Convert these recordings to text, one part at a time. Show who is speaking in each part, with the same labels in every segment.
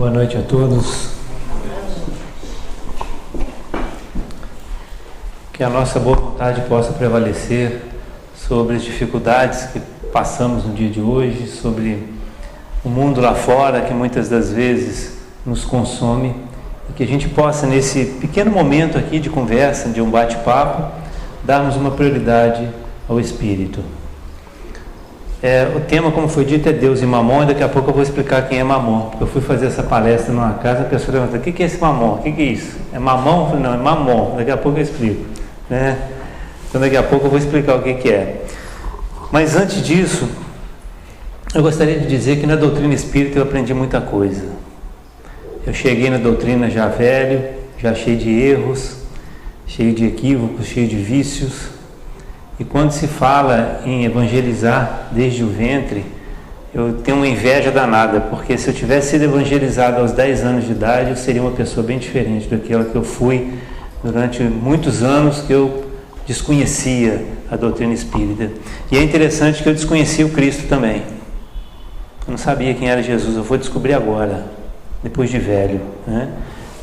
Speaker 1: Boa noite a todos. Que a nossa boa vontade possa prevalecer sobre as dificuldades que passamos no dia de hoje, sobre o mundo lá fora que muitas das vezes nos consome, e que a gente possa, nesse pequeno momento aqui de conversa, de um bate-papo, darmos uma prioridade ao Espírito. O tema, como foi dito, é Deus e Mamon, e daqui a pouco eu vou explicar quem é Mamon, porque eu fui fazer essa palestra numa casa, a pessoa pergunta: o que é esse Mamon? O que é isso? É Mamon? Eu falei: não, é Mamon, daqui a pouco eu explico, né? Então daqui a pouco eu vou explicar o que é. Mas antes disso, eu gostaria de dizer que na doutrina espírita eu aprendi muita coisa. Eu cheguei na doutrina já velho, já cheio de erros, cheio de equívocos, cheio de vícios. E quando se fala em evangelizar desde o ventre, eu tenho uma inveja danada, porque se eu tivesse sido evangelizado aos 10 anos de idade, eu seria uma pessoa bem diferente daquela que eu fui durante muitos anos, que eu desconhecia a doutrina espírita. E é interessante que eu desconhecia o Cristo também. Eu não sabia quem era Jesus, eu vou descobrir agora, depois de velho, né?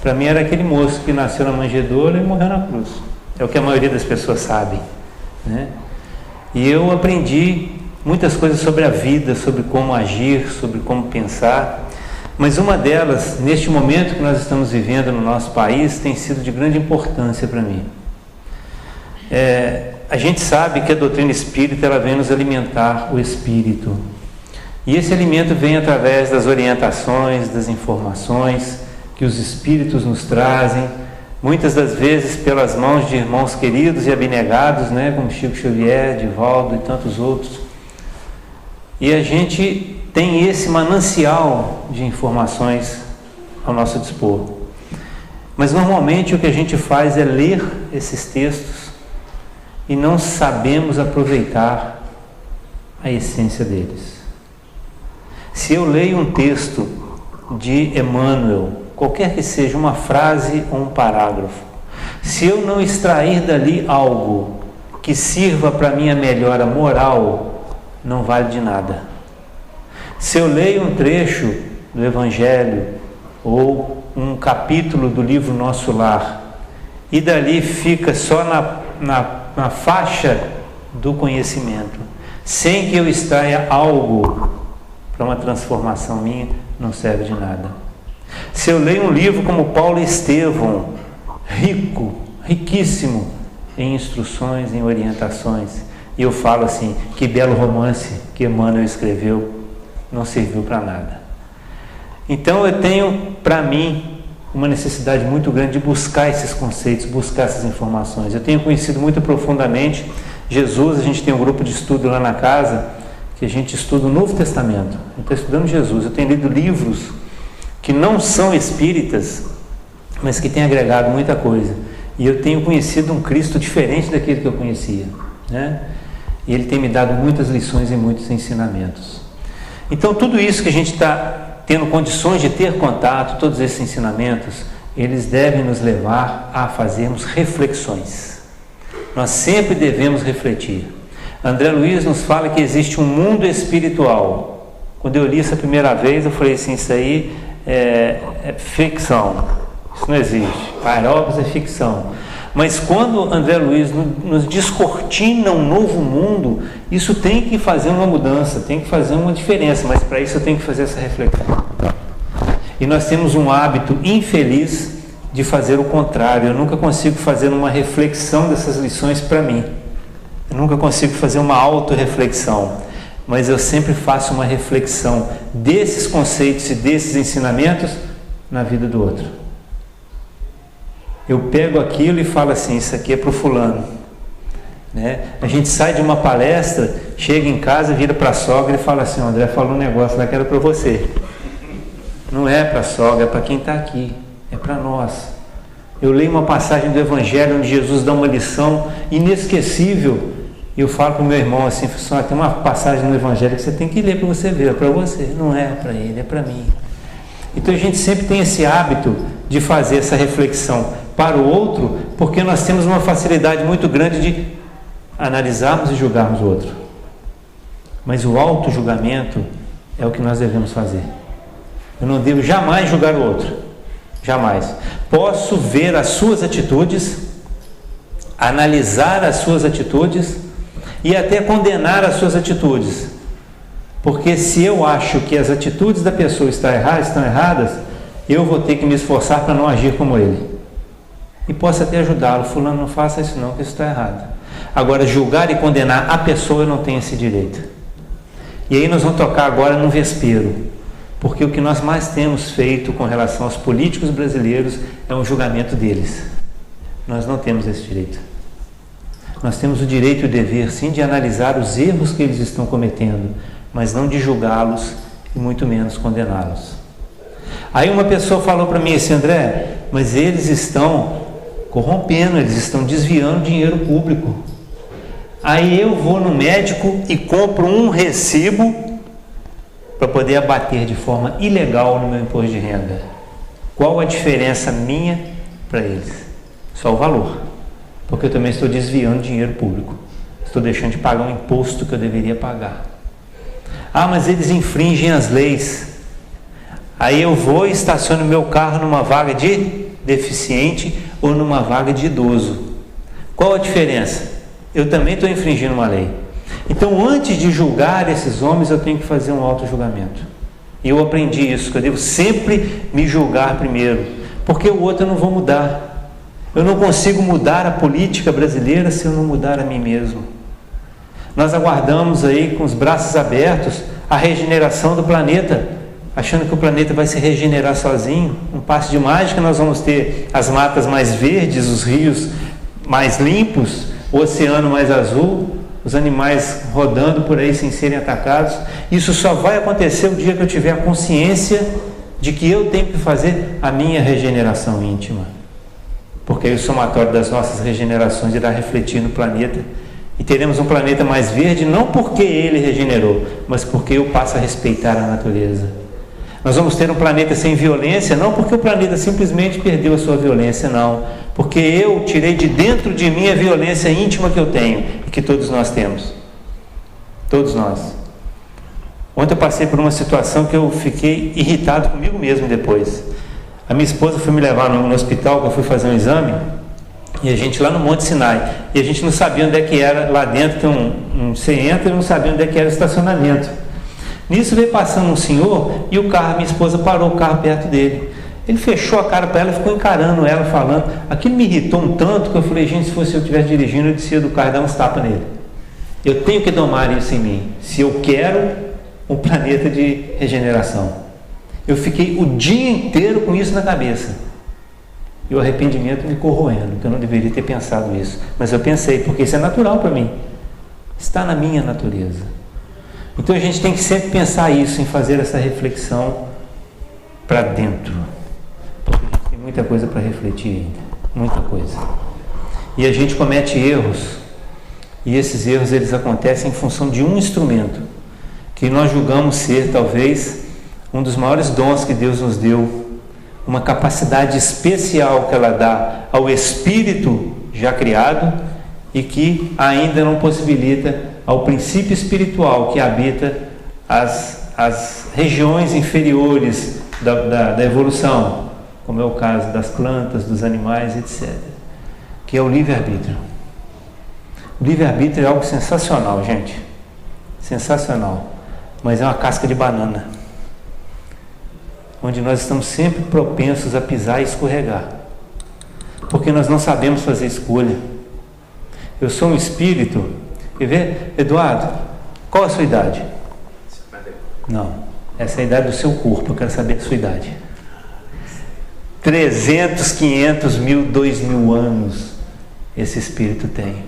Speaker 1: Para mim era aquele moço que nasceu na manjedoura e morreu na cruz. É o que a maioria das pessoas sabe, né? E eu aprendi muitas coisas sobre a vida, sobre como agir, sobre como pensar, mas uma delas, neste momento que nós estamos vivendo no nosso país, tem sido de grande importância para mim. A gente sabe que a doutrina espírita, ela vem nos alimentar o espírito, e esse alimento vem através das orientações, das informações que os espíritos nos trazem, muitas das vezes pelas mãos de irmãos queridos e abnegados, né, como Chico Xavier, Divaldo e tantos outros. E a gente tem esse manancial de informações ao nosso dispor. Mas normalmente o que a gente faz é ler esses textos e não sabemos aproveitar a essência deles. Se eu leio um texto de Emmanuel, qualquer que seja uma frase ou um parágrafo, se eu não extrair dali algo que sirva para minha melhora moral, não vale de nada. Se eu leio um trecho do Evangelho ou um capítulo do livro Nosso Lar e dali fica só na faixa do conhecimento, sem que eu extraia algo para uma transformação minha, não serve de nada. Se eu leio um livro como Paulo Estevão, riquíssimo em instruções, em orientações, e eu falo assim: que belo romance que Emmanuel escreveu, não serviu para nada. Então eu tenho, para mim, uma necessidade muito grande de buscar esses conceitos, buscar essas informações. Eu tenho conhecido muito profundamente Jesus. A gente tem um grupo de estudo lá na casa, que a gente estuda o Novo Testamento. A gente está estudando Jesus. Eu tenho lido livros que não são espíritas, mas que têm agregado muita coisa. E eu tenho conhecido um Cristo diferente daquele que eu conhecia, né? E ele tem me dado muitas lições e muitos ensinamentos. Então tudo isso que a gente está tendo condições de ter contato, todos esses ensinamentos, eles devem nos levar a fazermos reflexões. Nós sempre devemos refletir. André Luiz nos fala que existe um mundo espiritual. Quando eu li essa primeira vez, eu falei assim: isso aí é ficção, isso não existe. Aeróbis é ficção. Mas quando André Luiz nos descortina um novo mundo, isso tem que fazer uma mudança, tem que fazer uma diferença, mas para isso eu tenho que fazer essa reflexão. E nós temos um hábito infeliz de fazer o contrário. Eu nunca consigo fazer uma reflexão dessas lições para mim. Eu nunca consigo fazer uma autorreflexão, mas eu sempre faço uma reflexão desses conceitos e desses ensinamentos na vida do outro. Eu pego aquilo e falo assim: isso aqui é para o fulano, né? A gente sai de uma palestra, chega em casa, vira para a sogra e fala assim: o André falou um negócio lá que era para você. Não é para a sogra, é para quem está aqui, é para nós. Eu leio uma passagem do Evangelho onde Jesus dá uma lição inesquecível, e eu falo para o meu irmão assim: tem uma passagem no Evangelho que você tem que ler para você ver, é para você, não é para ele, é para mim. Então a gente sempre tem esse hábito de fazer essa reflexão para o outro, porque nós temos uma facilidade muito grande de analisarmos e julgarmos o outro. Mas o auto-julgamento é o que nós devemos fazer. Eu não devo jamais julgar o outro. Jamais. Posso ver as suas atitudes, analisar as suas atitudes e até condenar as suas atitudes. Porque se eu acho que as atitudes da pessoa estão erradas, eu vou ter que me esforçar para não agir como ele. E posso até ajudá-lo. Fulano, não faça isso não, que isso está errado. Agora, julgar e condenar a pessoa, eu não tenho esse direito. E aí nós vamos tocar agora no vespeiro. Porque o que nós mais temos feito com relação aos políticos brasileiros é um julgamento deles. Nós não temos esse direito. Nós temos o direito e o dever, sim, de analisar os erros que eles estão cometendo, mas não de julgá-los e muito menos condená-los. Aí uma pessoa falou para mim assim: André, mas eles estão corrompendo, eles estão desviando dinheiro público. Aí eu vou no médico e compro um recibo para poder abater de forma ilegal no meu imposto de renda. Qual a diferença minha para eles? Só o valor, porque eu também estou desviando dinheiro público, estou deixando de pagar um imposto que eu deveria pagar. Ah, mas eles infringem as leis. Aí eu vou e estaciono meu carro numa vaga de deficiente ou numa vaga de idoso. Qual a diferença? Eu também estou infringindo uma lei. Então, antes de julgar esses homens, eu tenho que fazer um auto-julgamento. E eu aprendi isso, que eu devo sempre me julgar primeiro, porque o outro eu não vou mudar. Eu não consigo mudar a política brasileira se eu não mudar a mim mesmo. Nós aguardamos aí com os braços abertos a regeneração do planeta, achando que o planeta vai se regenerar sozinho. Um passe de mágica, nós vamos ter as matas mais verdes, os rios mais limpos, o oceano mais azul, os animais rodando por aí sem serem atacados. Isso só vai acontecer o dia que eu tiver a consciência de que eu tenho que fazer a minha regeneração íntima, porque aí o somatório das nossas regenerações irá refletir no planeta e teremos um planeta mais verde, não porque ele regenerou, mas porque eu passo a respeitar a natureza. Nós vamos ter um planeta sem violência, não porque o planeta simplesmente perdeu a sua violência, não, porque eu tirei de dentro de mim a violência íntima que eu tenho e que todos nós temos. Todos nós. Ontem eu passei por uma situação que eu fiquei irritado comigo mesmo depois. A minha esposa foi me levar no hospital, que eu fui fazer um exame, e a gente lá no Monte Sinai, e a gente não sabia onde é que era, lá dentro tem você entra e não sabia onde é que era o estacionamento. Nisso veio passando um senhor e o carro, minha esposa parou o carro perto dele. Ele fechou a cara para ela e ficou encarando ela, falando. Aquilo me irritou um tanto que eu falei: gente, se fosse eu estivesse dirigindo, eu descia do carro e dava uns tapas nele. Eu tenho que domar isso em mim, se eu quero um planeta de regeneração. Eu fiquei o dia inteiro com isso na cabeça, e o arrependimento me corroendo, que eu não deveria ter pensado isso, mas eu pensei, porque isso é natural para mim, está na minha natureza. Então a gente tem que sempre pensar isso, em fazer essa reflexão para dentro, porque a gente tem muita coisa para refletir ainda, muita coisa, e a gente comete erros, e esses erros eles acontecem em função de um instrumento que nós julgamos ser talvez um dos maiores dons que Deus nos deu, uma capacidade especial que ela dá ao espírito já criado e que ainda não possibilita ao princípio espiritual que habita as regiões inferiores da evolução, como é o caso das plantas, dos animais, etc., que é o livre-arbítrio. O livre-arbítrio é algo sensacional, gente, sensacional, mas é uma casca de banana, onde nós estamos sempre propensos a pisar e escorregar, porque nós não sabemos fazer escolha. Eu sou um espírito. Quer ver? Eduardo, qual a sua idade? 50. Não, essa é a idade do seu corpo, eu quero saber a sua idade. 300, 500 mil, 2 mil anos esse espírito tem.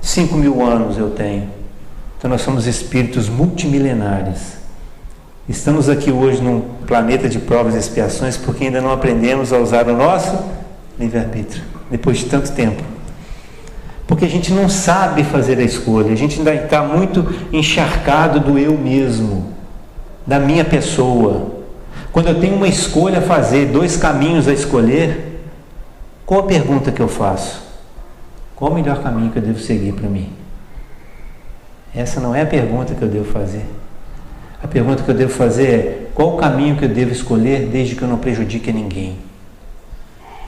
Speaker 1: 5 mil anos eu tenho. Então nós somos espíritos multimilenares. Estamos aqui hoje num planeta de provas e expiações porque ainda não aprendemos a usar o nosso livre-arbítrio, depois de tanto tempo. Porque a gente não sabe fazer a escolha, a gente ainda está muito encharcado do eu mesmo, da minha pessoa. Quando eu tenho uma escolha a fazer, 2 caminhos a escolher, qual a pergunta que eu faço? Qual o melhor caminho que eu devo seguir para mim? Essa não é a pergunta que eu devo fazer. A pergunta que eu devo fazer é: qual o caminho que eu devo escolher desde que eu não prejudique a ninguém?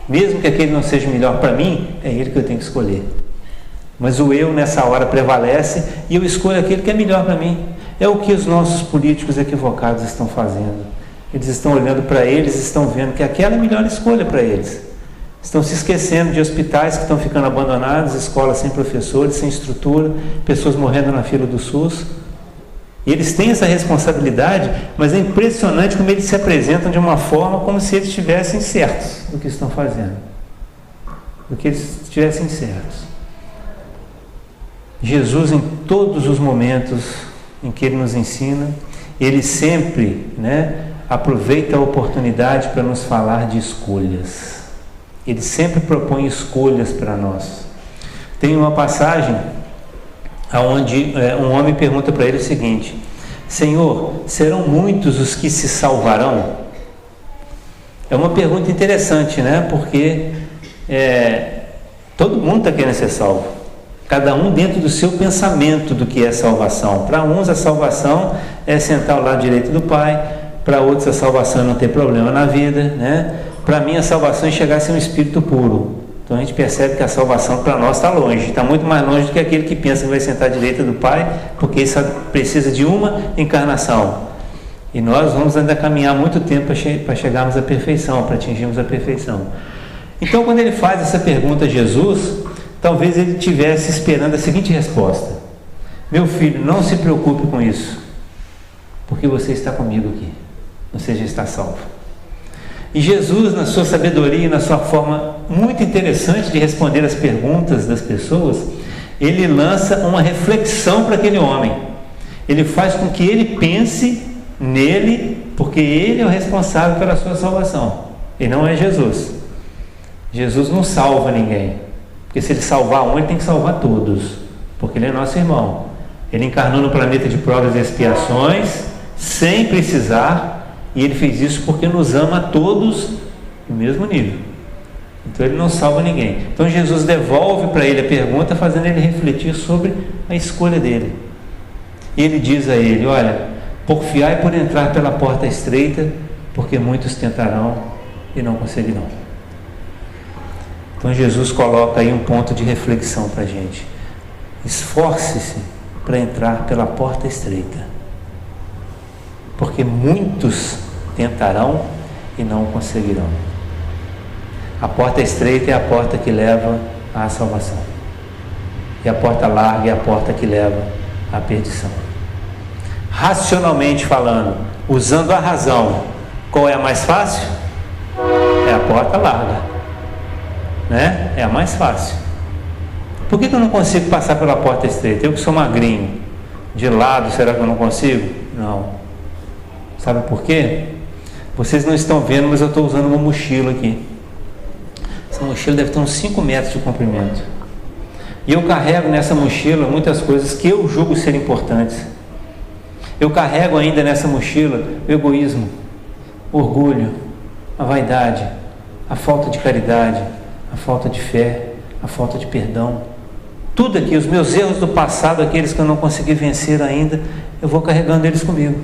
Speaker 1: Mesmo que aquele não seja melhor para mim, é ele que eu tenho que escolher. Mas o eu nessa hora prevalece e eu escolho aquele que é melhor para mim. É o que os nossos políticos equivocados estão fazendo. Eles estão olhando para eles, estão vendo que aquela é a melhor escolha para eles. Estão se esquecendo de hospitais que estão ficando abandonados, escolas sem professores, sem estrutura, pessoas morrendo na fila do SUS. E eles têm essa responsabilidade, mas é impressionante como eles se apresentam de uma forma como se eles estivessem certos do que estão fazendo. Do que eles estivessem certos. Jesus, em todos os momentos em que Ele nos ensina, Ele sempre, aproveita a oportunidade para nos falar de escolhas. Ele sempre propõe escolhas para nós. Tem uma passagem onde um homem pergunta para ele o seguinte: Senhor, serão muitos os que se salvarão? É uma pergunta interessante, porque todo mundo está querendo ser salvo. Cada um dentro do seu pensamento do que é salvação. Para uns a salvação é sentar ao lado direito do Pai, para outros a salvação é não ter problema na vida, Para mim a salvação é chegar a ser um espírito puro. Então a gente percebe que a salvação para nós está longe, está muito mais longe do que aquele que pensa que vai sentar à direita do Pai, porque isso precisa de uma encarnação. E nós vamos ainda caminhar muito tempo para chegarmos à perfeição, para atingirmos a perfeição. Então quando ele faz essa pergunta a Jesus, talvez ele estivesse esperando a seguinte resposta: meu filho, não se preocupe com isso, porque você está comigo aqui, você já está salvo. E Jesus, na sua sabedoria e na sua forma muito interessante de responder as perguntas das pessoas, ele lança uma reflexão para aquele homem. Ele faz com que ele pense nele, porque ele é o responsável pela sua salvação, e não é Jesus. Jesus não salva ninguém, porque se ele salvar um, ele tem que salvar todos, porque ele é nosso irmão. Ele encarnou no planeta de provas e expiações, sem precisar, e ele fez isso porque nos ama a todos no mesmo nível. Então ele não salva ninguém. Então Jesus devolve para ele a pergunta, fazendo ele refletir sobre a escolha dele. E ele diz a ele: olha, porfiai por entrar pela porta estreita, porque muitos tentarão e não conseguirão. Então Jesus coloca aí um ponto de reflexão para a gente. Esforce-se para entrar pela porta estreita, porque muitos tentarão e não conseguirão. A porta estreita é a porta que leva à salvação, e a porta larga é a porta que leva à perdição. Racionalmente falando, usando a razão, qual é a mais fácil? É a porta larga, é a mais fácil. Por que eu não consigo passar pela porta estreita? Eu que sou magrinho, de lado, será que eu não consigo? Não. Sabe por quê? Vocês não estão vendo, mas eu estou usando uma mochila aqui. Essa mochila deve ter uns 5 metros de comprimento. E eu carrego nessa mochila muitas coisas que eu julgo ser importantes. Eu carrego ainda nessa mochila o egoísmo, o orgulho, a vaidade, a falta de caridade, a falta de fé, a falta de perdão. Tudo aqui, os meus erros do passado, aqueles que eu não consegui vencer ainda, eu vou carregando eles comigo.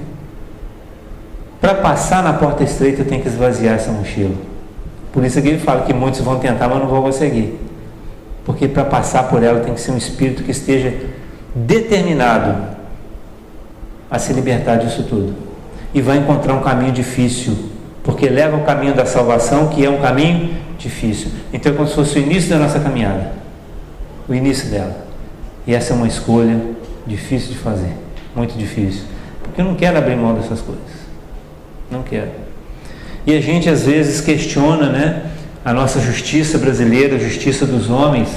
Speaker 1: Para passar na porta estreita eu tenho que esvaziar essa mochila. Por isso que ele fala que muitos vão tentar, mas não vão conseguir. Porque para passar por ela tem que ser um espírito que esteja determinado a se libertar disso tudo. E vai encontrar um caminho difícil, porque leva ao caminho da salvação, que é um caminho difícil. Então é como se fosse o início da nossa caminhada, o início dela. E essa é uma escolha difícil de fazer, muito difícil, porque eu não quero abrir mão dessas coisas. Não quero. E a gente às vezes questiona, a nossa justiça brasileira, a justiça dos homens,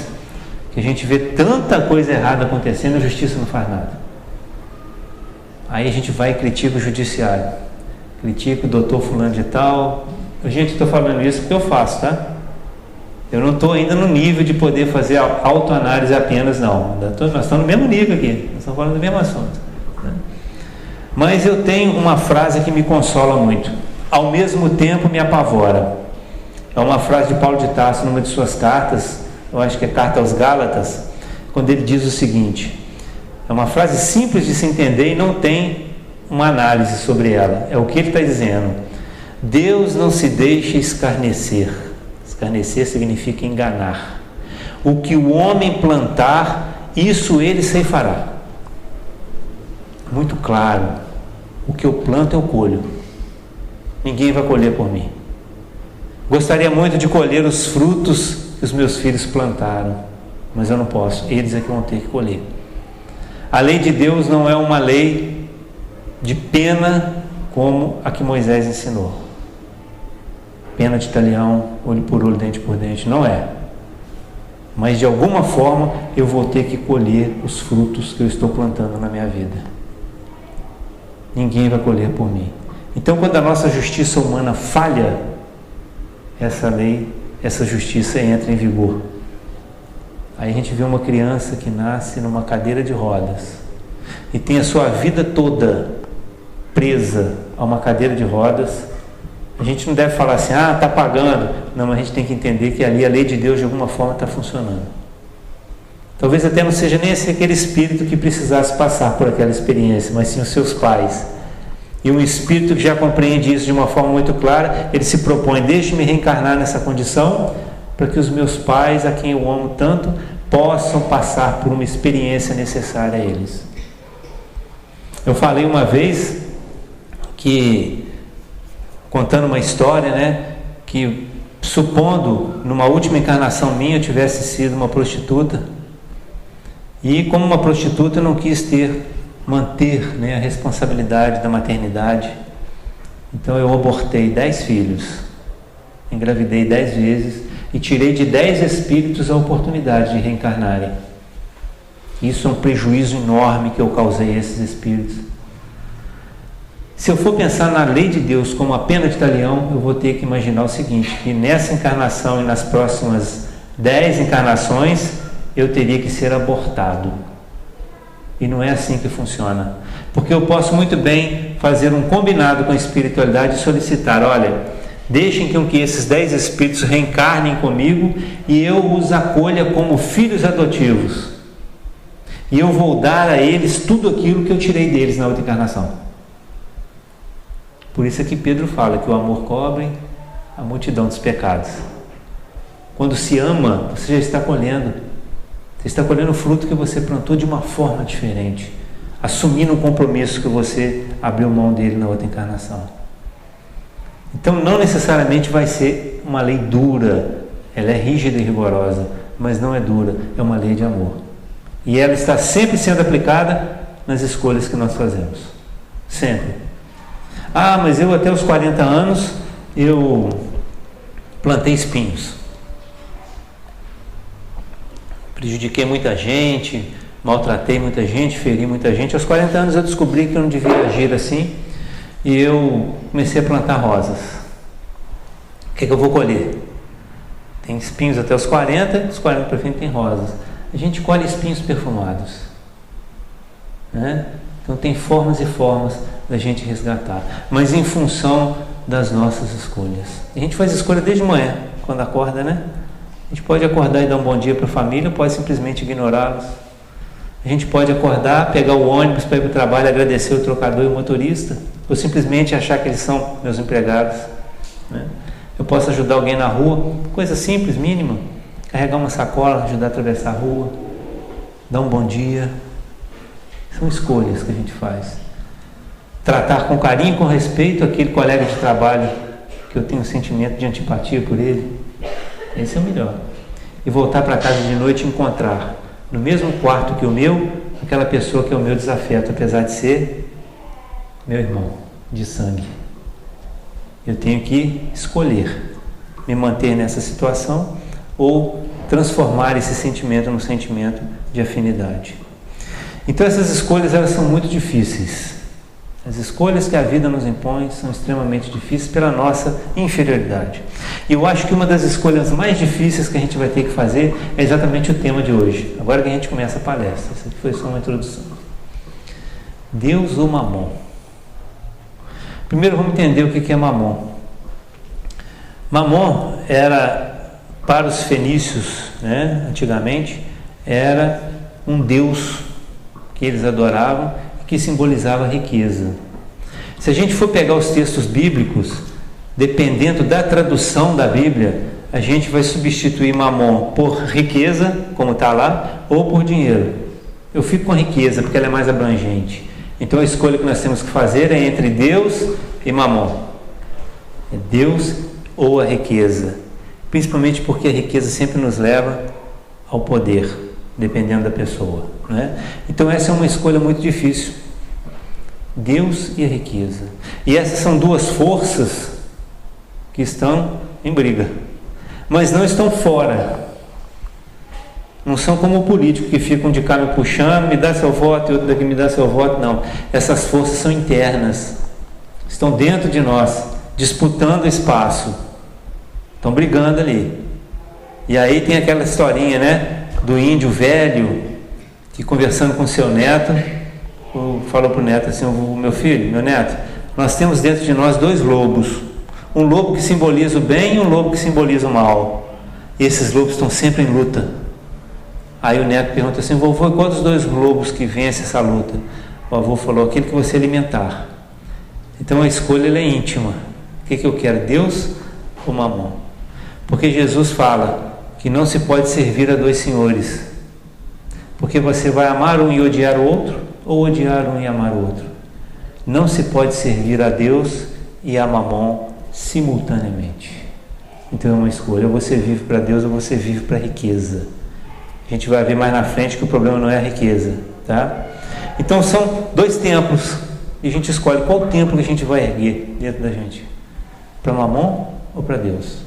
Speaker 1: que a gente vê tanta coisa errada acontecendo e a justiça não faz nada. Aí a gente vai e critica o judiciário, critica o doutor fulano de tal. Gente, estou falando isso porque eu faço, tá? Eu não estou ainda no nível de poder fazer autoanálise apenas, não. Nós estamos no mesmo nível aqui, nós estamos falando do mesmo assunto. Mas eu tenho uma frase que me consola muito. Ao mesmo tempo me apavora. É uma frase de Paulo de Tarso, numa de suas cartas, eu acho que é Carta aos Gálatas, quando ele diz o seguinte: é uma frase simples de se entender e não tem uma análise sobre ela. É o que ele está dizendo. Deus não se deixa escarnecer. Escarnecer significa enganar. O que o homem plantar, isso ele ceifará. Muito claro. O que eu planto, eu colho. Ninguém vai colher por mim. Gostaria muito de colher os frutos que os meus filhos plantaram, mas eu não posso. Eles é que vão ter que colher. A lei de Deus não é uma lei de pena como a que Moisés ensinou. Pena de talião, olho por olho, dente por dente. Não é. Mas de alguma forma eu vou ter que colher os frutos que eu estou plantando na minha vida. Ninguém vai colher por mim. Então, quando a nossa justiça humana falha, essa lei, essa justiça entra em vigor. Aí a gente vê uma criança que nasce numa cadeira de rodas e tem a sua vida toda presa a uma cadeira de rodas. A gente não deve falar assim, está pagando. Não, mas a gente tem que entender que ali a lei de Deus de alguma forma está funcionando. Talvez até não seja nem aquele espírito que precisasse passar por aquela experiência, mas sim os seus pais. E um espírito que já compreende isso de uma forma muito clara, ele se propõe, deixe-me reencarnar nessa condição, para que os meus pais, a quem eu amo tanto, possam passar por uma experiência necessária a eles. Eu falei uma vez que, contando uma história, que supondo numa última encarnação minha eu tivesse sido uma prostituta, e como uma prostituta eu não quis manter a responsabilidade da maternidade, então eu abortei 10 filhos, engravidei 10 vezes e tirei de 10 espíritos a oportunidade de reencarnarem. Isso é um prejuízo enorme que eu causei a esses espíritos. Se eu for pensar na lei de Deus como a pena de talião, eu vou ter que imaginar o seguinte, que nessa encarnação e nas próximas 10 encarnações eu teria que ser abortado. E não é assim que funciona. Porque eu posso muito bem fazer um combinado com a espiritualidade e solicitar, olha, deixem que esses 10 espíritos reencarnem comigo e eu os acolha como filhos adotivos. E eu vou dar a eles tudo aquilo que eu tirei deles na outra encarnação. Por isso é que Pedro fala que o amor cobre a multidão dos pecados. Quando se ama, você já está colhendo. Você está colhendo o fruto que você plantou de uma forma diferente, assumindo um compromisso que você abriu mão dele na outra encarnação. Então não necessariamente vai ser uma lei dura, ela é rígida e rigorosa, mas não é dura, é uma lei de amor. E ela está sempre sendo aplicada nas escolhas que nós fazemos. Sempre. Mas eu até os 40 anos, eu plantei espinhos. Prejudiquei muita gente, maltratei muita gente, feri muita gente. Aos 40 anos eu descobri que eu não devia agir assim e eu comecei a plantar rosas. O que eu vou colher? Tem espinhos até os 40, dos 40 para frente tem rosas. A gente colhe espinhos perfumados, Então tem formas e formas da gente resgatar, mas em função das nossas escolhas. A gente faz escolha desde manhã, quando acorda, A gente pode acordar e dar um bom dia para a família, pode simplesmente ignorá-los. A gente pode acordar, pegar o ônibus para ir para o trabalho, agradecer o trocador e o motorista, ou simplesmente achar que eles são meus empregados. Eu posso ajudar alguém na rua, coisa simples, mínima, carregar uma sacola, ajudar a atravessar a rua, dar um bom dia. São escolhas que a gente faz. Tratar com carinho e com respeito aquele colega de trabalho que eu tenho um sentimento de antipatia por ele. Esse é o melhor. E voltar para casa de noite e encontrar no mesmo quarto que o meu, aquela pessoa que é o meu desafeto, apesar de ser meu irmão de sangue. Eu tenho que escolher me manter nessa situação ou transformar esse sentimento num sentimento de afinidade. Então essas escolhas, elas são muito difíceis. As escolhas que a vida nos impõe são extremamente difíceis pela nossa inferioridade. E eu acho que uma das escolhas mais difíceis que a gente vai ter que fazer é exatamente o tema de hoje. Agora que a gente começa a palestra. Isso aqui foi só uma introdução. Deus ou Mamon? Primeiro vamos entender o que é Mamon. Mamon era, para os fenícios, antigamente, era um deus que eles adoravam, que simbolizava riqueza. Se a gente for pegar os textos bíblicos, dependendo da tradução da Bíblia, a gente vai substituir mamon por riqueza, como está lá, ou por dinheiro. Eu fico com riqueza, porque ela é mais abrangente. Então a escolha que nós temos que fazer é entre Deus e mamon. É Deus ou a riqueza. Principalmente porque a riqueza sempre nos leva ao poder, dependendo da pessoa, não é? Então essa é uma escolha muito difícil. Deus e a riqueza. E essas são duas forças que estão em briga, mas não estão fora. Não são como o político que ficam de cá me puxando, me dá seu voto e outro daqui me dá seu voto. Não, essas forças são internas, estão dentro de nós, disputando espaço, estão brigando ali. E aí tem aquela historinha, né, do índio velho que, conversando com seu neto, falou para o neto assim: meu filho, meu neto, nós temos dentro de nós dois lobos, um lobo que simboliza o bem e um lobo que simboliza o mal. E esses lobos estão sempre em luta. Aí o neto pergunta assim: vovô, qual dos dois lobos que vence essa luta? O avô falou: aquele que você alimentar. Então a escolha ela é íntima. O que eu quero, Deus ou mamon? Porque Jesus fala que não se pode servir a dois senhores, porque você vai amar um e odiar o outro, ou odiar um e amar o outro. Não se pode servir a Deus e a mamon simultaneamente. Então é uma escolha: ou você vive para Deus ou você vive para a riqueza. A gente vai ver mais na frente que o problema não é a riqueza, tá? Então são dois templos e a gente escolhe qual templo que a gente vai erguer dentro da gente, para mamon ou para Deus.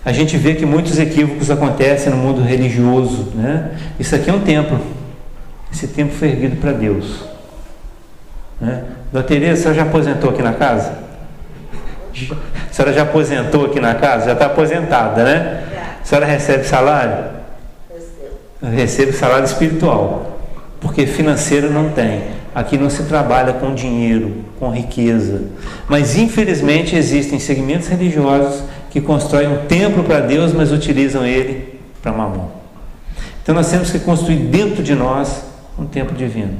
Speaker 1: A gente vê que muitos equívocos acontecem no mundo religioso, né? Isso aqui é um templo. Esse templo foi erguido para Deus, né? Dona Tereza, a senhora já aposentou aqui na casa? A senhora já aposentou aqui na casa? Já está aposentada, né? A senhora recebe salário? Recebe salário espiritual, porque financeiro não tem. Aqui não se trabalha com dinheiro, com riqueza. Mas infelizmente existem segmentos religiosos que constroem um templo para Deus, mas utilizam ele para mamon. Então nós temos que construir dentro de nós um templo divino,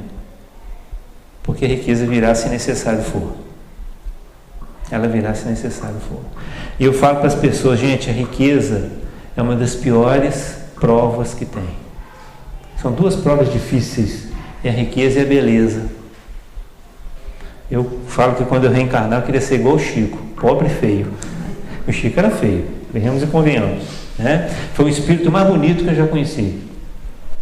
Speaker 1: porque a riqueza virá se necessário for. Ela virá se necessário for. E eu falo para as pessoas: gente, a riqueza é uma das piores provas que tem. São duas provas difíceis: é a riqueza e a beleza. Eu falo que quando eu reencarnar eu queria ser igual o Chico, pobre e feio. O Chico era feio, venhamos e convenhamos, né? Foi o espírito mais bonito que eu já conheci,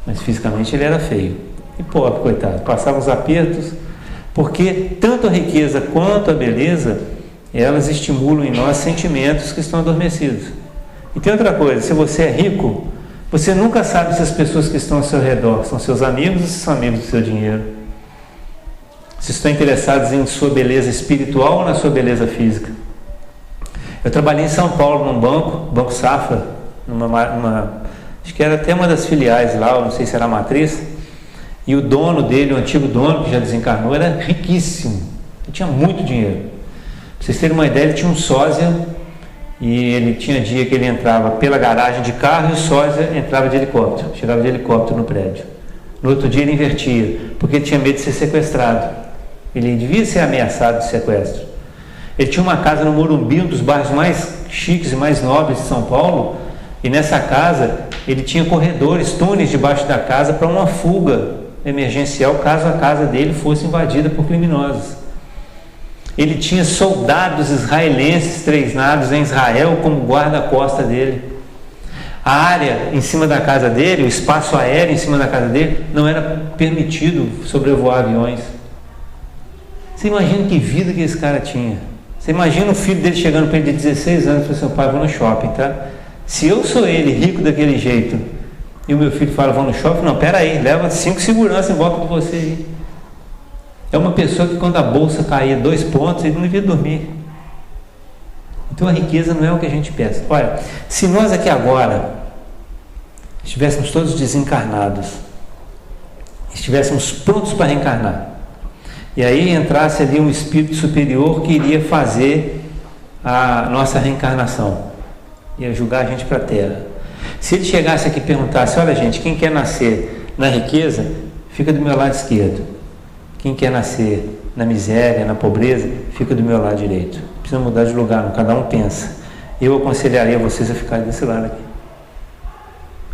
Speaker 1: mas fisicamente ele era feio e pobre, coitado, passava os apertos, porque tanto a riqueza quanto a beleza, elas estimulam em nós sentimentos que estão adormecidos. E tem outra coisa: se você é rico, você nunca sabe se as pessoas que estão ao seu redor são seus amigos ou se são amigos do seu dinheiro, se estão interessados em sua beleza espiritual ou na sua beleza física. Eu trabalhei em São Paulo num Banco Safra, acho que era até uma das filiais lá, não sei se era a matriz, e o dono dele, o antigo dono que já desencarnou, era riquíssimo, ele tinha muito dinheiro. Para vocês terem uma ideia, ele tinha um sósia, e ele tinha dia que ele entrava pela garagem de carro e o sósia entrava de helicóptero, chegava de helicóptero no prédio. No outro dia ele invertia, porque ele tinha medo de ser sequestrado. Ele devia ser ameaçado de sequestro. Ele tinha uma casa no Morumbi, um dos bairros mais chiques e mais nobres de São Paulo, e nessa casa ele tinha corredores, túneis debaixo da casa para uma fuga emergencial caso a casa dele fosse invadida por criminosos. Ele tinha soldados israelenses treinados em Israel como guarda-costa dele. A área em cima da casa dele, o espaço aéreo em cima da casa dele, não era permitido sobrevoar aviões. Você imagina que vida que esse cara tinha. Você imagina o filho dele chegando para ele de 16 anos e falando: seu pai, vou no shopping, tá? Se eu sou ele, rico daquele jeito, e o meu filho fala: vou no shopping, não, pera aí, leva 5 seguranças em volta de você aí. É uma pessoa que, quando a bolsa caía 2 pontos, ele não devia dormir. Então a riqueza não é o que a gente pensa. Olha, se nós aqui agora estivéssemos todos desencarnados, estivéssemos prontos para reencarnar, e aí entrasse ali um espírito superior que iria fazer a nossa reencarnação, ia julgar a gente para a Terra. Se ele chegasse aqui e perguntasse: olha, gente, quem quer nascer na riqueza, fica do meu lado esquerdo. Quem quer nascer na miséria, na pobreza, fica do meu lado direito. Precisa mudar de lugar, cada um pensa. Eu aconselharia vocês a ficarem desse lado aqui.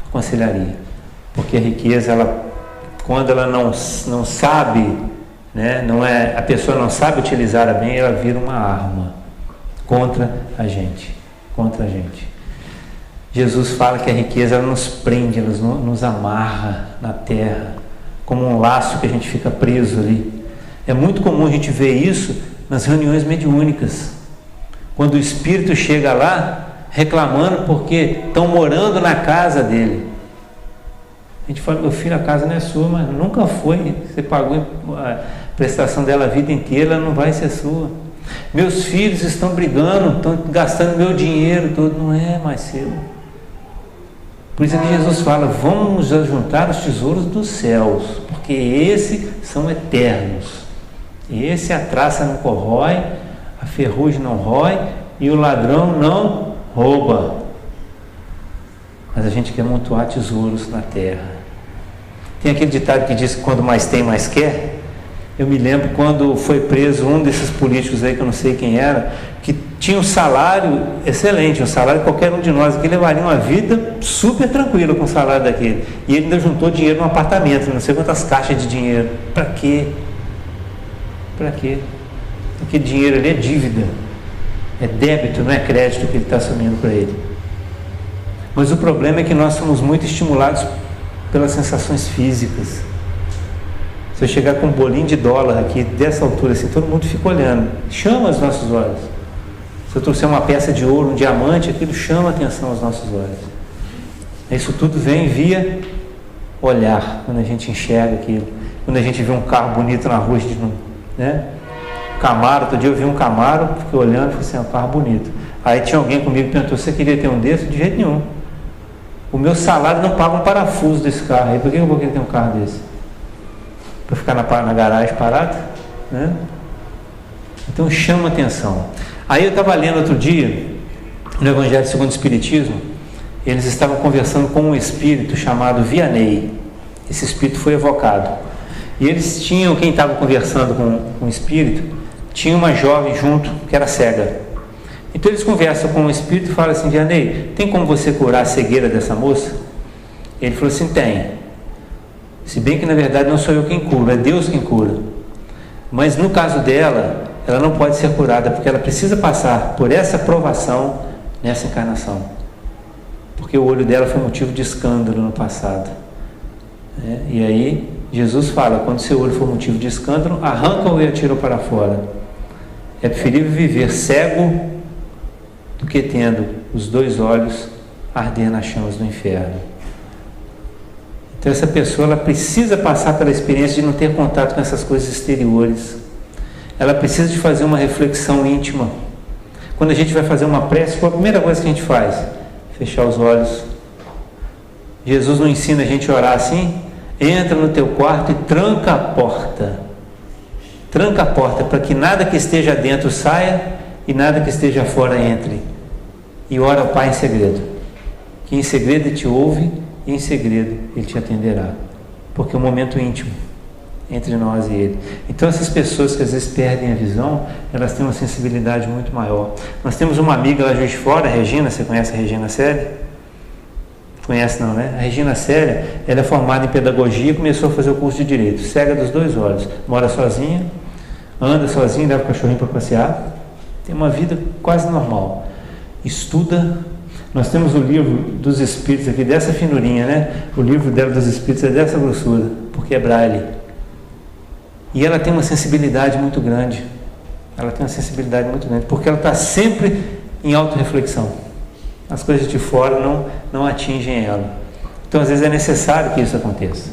Speaker 1: Aconselharia. Porque a riqueza, quando ela não sabe, né, a pessoa não sabe utilizar bem, ela vira uma arma contra a gente. Contra a gente. Jesus fala que a riqueza ela nos prende, ela nos amarra na terra, como um laço que a gente fica preso ali. É muito comum a gente ver isso nas reuniões mediúnicas, quando o espírito chega lá reclamando porque estão morando na casa dele. A gente fala: meu filho, a casa não é sua, mas nunca foi, você pagou a prestação dela a vida inteira, ela não vai ser sua. Meus filhos estão brigando, estão gastando meu dinheiro todo, não é mais seu. Por isso é que Jesus fala: vamos juntar os tesouros dos céus, porque esses são eternos. Esse a traça não corrói, a ferrugem não rói e o ladrão não rouba. Mas a gente quer amontoar tesouros na terra. Tem aquele ditado que diz que quando mais tem, mais quer. Eu me lembro quando foi preso um desses políticos aí, que eu não sei quem era, que tinha um salário excelente, um salário que qualquer um de nós aqui levaria uma vida super tranquila com o salário daquele. E ele ainda juntou dinheiro num apartamento, não sei quantas caixas de dinheiro. Para quê? Para quê? Aquele dinheiro ali é dívida, é débito, não é crédito que ele está assumindo para ele. Mas o problema é que nós somos muito estimulados pelas sensações físicas. Se eu chegar com um bolinho de dólar aqui, dessa altura assim, todo mundo fica olhando, chama os nossos olhos. Se eu trouxer uma peça de ouro, um diamante, aquilo chama a atenção aos nossos olhos. Isso tudo vem via olhar, quando a gente enxerga aquilo. Quando a gente vê um carro bonito na rua, a gente não, né? Camaro, outro dia eu vi um Camaro, fiquei olhando e falei assim: é um carro bonito. Aí tinha alguém comigo que perguntou: você queria ter um desse? De jeito nenhum. O meu salário não paga um parafuso desse carro aí, por que eu vou querer ter um carro desse? Para ficar na garagem parado, né? Então chama atenção. Aí eu estava lendo outro dia no Evangelho segundo o Espiritismo, eles estavam conversando com um espírito chamado Vianney. Esse espírito foi evocado e eles tinham, quem estava conversando com o espírito, tinha uma jovem junto que era cega. Então eles conversam com o espírito e falam assim: Vianney, tem como você curar a cegueira dessa moça? Ele falou assim: tem. Se bem que na verdade não sou eu quem curo, é Deus quem cura. Mas no caso dela, ela não pode ser curada, porque ela precisa passar por essa provação nessa encarnação. Porque o olho dela foi motivo de escândalo no passado. E aí Jesus fala: quando seu olho for motivo de escândalo, arranca-o e atira-o para fora. É preferível viver cego do que tendo os dois olhos arder nas chamas do inferno. Então essa pessoa ela precisa passar pela experiência de não ter contato com essas coisas exteriores. Ela precisa de fazer uma reflexão íntima. Quando a gente vai fazer uma prece, qual a primeira coisa que a gente faz? Fechar os olhos. Jesus não ensina a gente a orar assim? Entra no teu quarto e tranca a porta. Tranca a porta para que nada que esteja dentro saia e nada que esteja fora entre. E ora ao Pai em segredo. Que em segredo Ele te ouve e em segredo Ele te atenderá. Porque é um momento íntimo entre nós e Ele. Então essas pessoas que às vezes perdem a visão, elas têm uma sensibilidade muito maior. Nós temos uma amiga lá de Juiz de Fora, a Regina. Você conhece a Regina Célia? Conhece não, né? A Regina Célia, ela é formada em pedagogia e começou a fazer o curso de Direito. Cega dos dois olhos. Mora sozinha, anda sozinha, leva o cachorrinho para passear. Tem uma vida quase normal. Estuda. Nós temos o livro dos Espíritos aqui, dessa finurinha, né? O livro dela dos Espíritos é dessa grossura, porque é braille. E ela tem uma sensibilidade muito grande. Ela tem uma sensibilidade muito grande, porque ela está sempre em autorreflexão. As coisas de fora não atingem ela. Então, às vezes, é necessário que isso aconteça.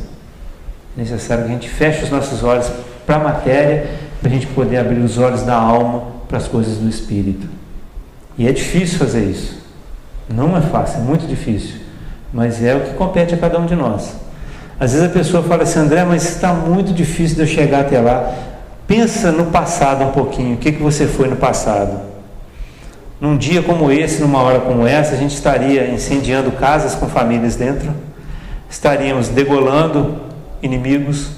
Speaker 1: É necessário que a gente feche os nossos olhos para a matéria, para a gente poder abrir os olhos da alma para as coisas do Espírito. E é difícil fazer isso. Não é fácil, é muito difícil. Mas é o que compete a cada um de nós. Às vezes a pessoa fala assim: André, mas está muito difícil de eu chegar até lá. Pensa no passado um pouquinho. O que você foi no passado? Num dia como esse, numa hora como essa, a gente estaria incendiando casas com famílias dentro, estaríamos degolando inimigos,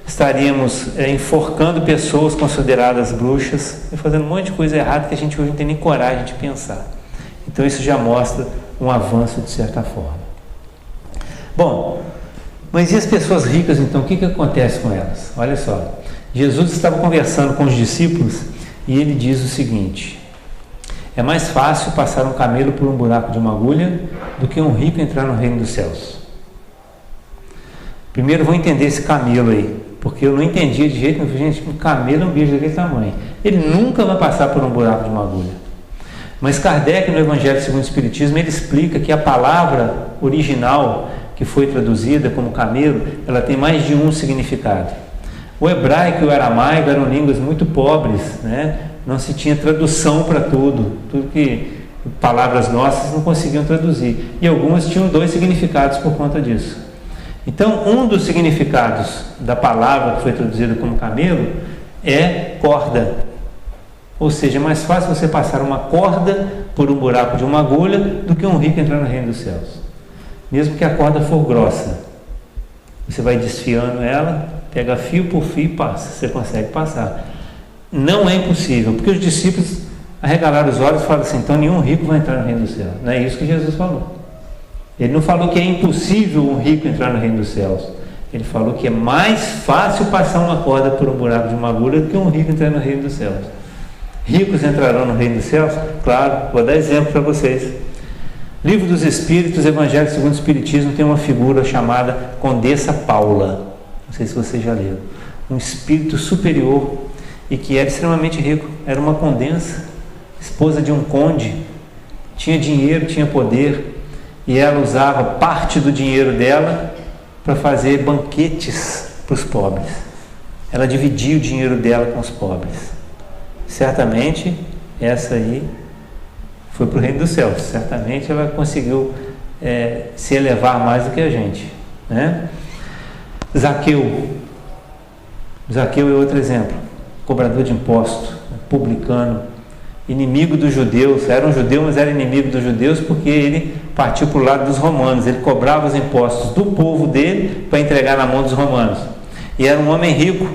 Speaker 1: estaríamos enforcando pessoas consideradas bruxas e fazendo um monte de coisa errada que a gente hoje não tem nem coragem de pensar. Então isso já mostra um avanço de certa forma. Bom, mas e as pessoas ricas então? O que acontece com elas? Olha só, Jesus estava conversando com os discípulos e ele diz o seguinte: é mais fácil passar um camelo por um buraco de uma agulha do que um rico entrar no reino dos céus. Primeiro vou entender esse camelo aí, porque eu não entendia de jeito nenhum. Gente, um camelo é um bicho daquele tamanho. Ele nunca vai passar por um buraco de uma agulha. Mas Kardec, no Evangelho segundo o Espiritismo, ele explica que a palavra original, que foi traduzida como camelo, ela tem mais de um significado. O hebraico e o aramaico eram línguas muito pobres, né? Não se tinha tradução para tudo que palavras nossas não conseguiam traduzir. E algumas tinham 2 significados por conta disso. Então, um dos significados da palavra que foi traduzida como camelo é corda. Ou seja, é mais fácil você passar uma corda por um buraco de uma agulha do que um rico entrar no reino dos céus. Mesmo que a corda for grossa, você vai desfiando ela, pega fio por fio e passa. Você consegue passar. Não é impossível, porque os discípulos arregalaram os olhos e falaram assim: então nenhum rico vai entrar no reino dos céus. Não é isso que Jesus falou. Ele não falou que é impossível um rico entrar no reino dos céus. Ele falou que é mais fácil passar uma corda por um buraco de uma agulha do que um rico entrar no reino dos céus. Ricos entrarão no reino dos céus? Claro, vou dar exemplo para vocês. Livro dos Espíritos, Evangelho segundo o Espiritismo, tem uma figura chamada Condessa Paula. Não sei se vocês já leram. Um espírito superior e que era extremamente rico. Era uma condensa, esposa de um conde, tinha dinheiro, tinha poder, e ela usava parte do dinheiro dela para fazer banquetes para os pobres. Ela dividia o dinheiro dela com os pobres. Certamente essa aí foi para o reino dos céus. Certamente ela conseguiu se elevar mais do que a gente, né? Zaqueu é outro exemplo. Cobrador de impostos, publicano, inimigo dos judeus. Era um judeu, mas era inimigo dos judeus porque ele partiu para o lado dos romanos. Ele cobrava os impostos do povo dele para entregar na mão dos romanos. E era um homem rico,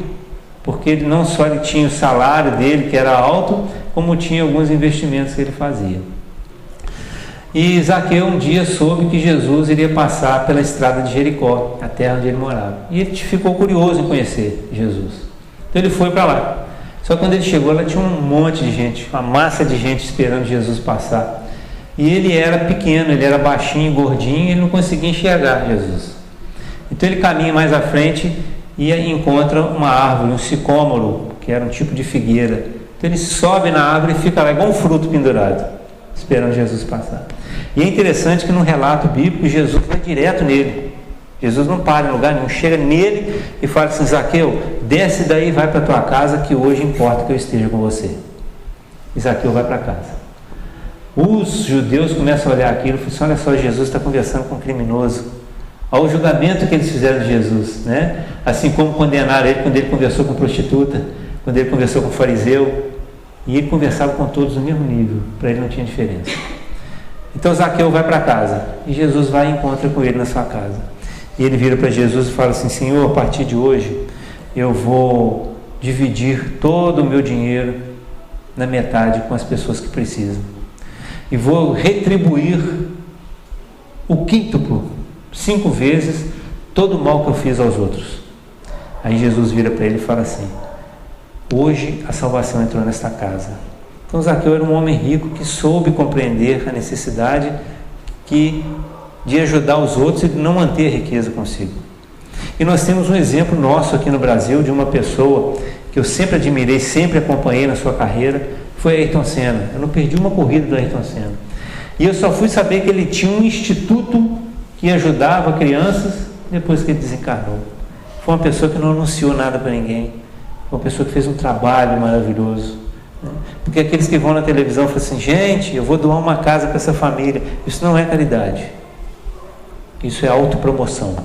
Speaker 1: porque ele não só ele tinha o salário dele, que era alto, como tinha alguns investimentos que ele fazia. E Zaqueu um dia soube que Jesus iria passar pela estrada de Jericó, a terra onde ele morava. E ele ficou curioso em conhecer Jesus. Então ele foi para lá. Só que quando ele chegou, lá tinha um monte de gente, uma massa de gente esperando Jesus passar. E ele era pequeno, ele era baixinho, gordinho, e ele não conseguia enxergar Jesus. Então ele caminha mais à frente e encontra uma árvore, um sicômoro, que era um tipo de figueira. Então ele sobe na árvore e fica lá igual um fruto pendurado, esperando Jesus passar. E é interessante que no relato bíblico Jesus vai direto nele. Jesus não para em lugar nenhum, chega nele e fala assim: Zaqueu, desce daí e vai para a tua casa, que hoje importa que eu esteja com você. E Zaqueu vai para casa. Os judeus começam a olhar aquilo e falam assim: olha só, Jesus está conversando com um criminoso. Olha o julgamento que eles fizeram de Jesus, né? Assim como condenaram ele quando ele conversou com prostituta, quando ele conversou com fariseu, e ele conversava com todos no mesmo nível, para ele não tinha diferença. Então Zaqueu vai para casa e Jesus vai e encontra com ele na sua casa. E ele vira para Jesus e fala assim: Senhor, a partir de hoje eu vou dividir todo o meu dinheiro na metade com as pessoas que precisam. E vou retribuir o quíntuplo, 5 vezes, todo o mal que eu fiz aos outros. Aí Jesus vira para ele e fala assim: hoje a salvação entrou nesta casa. Então Zaqueu era um homem rico que soube compreender a necessidade de ajudar os outros e de não manter a riqueza consigo. E nós temos um exemplo nosso aqui no Brasil de uma pessoa que eu sempre admirei, sempre acompanhei na sua carreira, foi Ayrton Senna. Eu não perdi uma corrida do Ayrton Senna. E eu só fui saber que ele tinha um instituto que ajudava crianças depois que ele desencarnou. Foi uma pessoa que não anunciou nada para ninguém. Foi uma pessoa que fez um trabalho maravilhoso. Porque aqueles que vão na televisão falam assim: gente, eu vou doar uma casa para essa família. Isso não é caridade. Isso é autopromoção.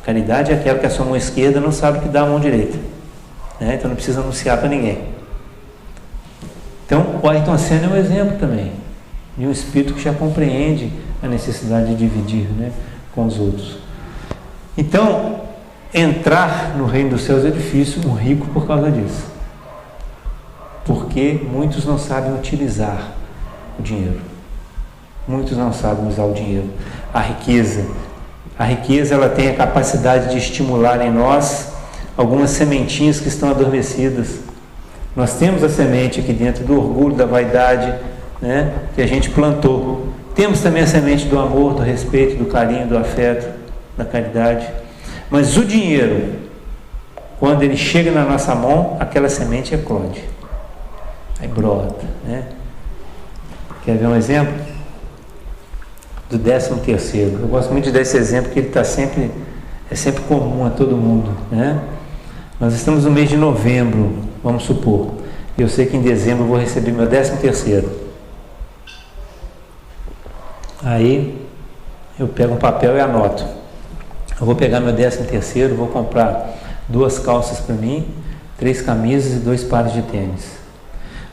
Speaker 1: Caridade é aquela que a sua mão esquerda não sabe que dá a mão direita, né? Então não precisa anunciar para ninguém. Então o Ayrton Senna é um exemplo também de um espírito que já compreende a necessidade de dividir, né, com os outros. Então entrar no reino dos céus é difícil, um rico por causa disso. Porque muitos não sabem utilizar o dinheiro. Muitos não sabem usar o dinheiro. A riqueza ela tem a capacidade de estimular em nós algumas sementinhas que estão adormecidas. Nós temos a semente aqui dentro do orgulho, da vaidade, né, que a gente plantou. Temos também a semente do amor, do respeito, do carinho, do afeto, da caridade. Mas o dinheiro, quando ele chega na nossa mão, aquela semente eclode. Aí brota, né? Quer ver um exemplo? Do 13º. Eu gosto muito de dar esse exemplo, porque ele está sempre, é sempre comum a todo mundo, né? Nós estamos no mês de novembro, vamos supor. Eu sei que em dezembro eu vou receber meu 13º. Aí eu pego um papel e anoto. Eu vou pegar meu 13º, vou comprar 2 calças para mim, 3 camisas e 2 pares de tênis.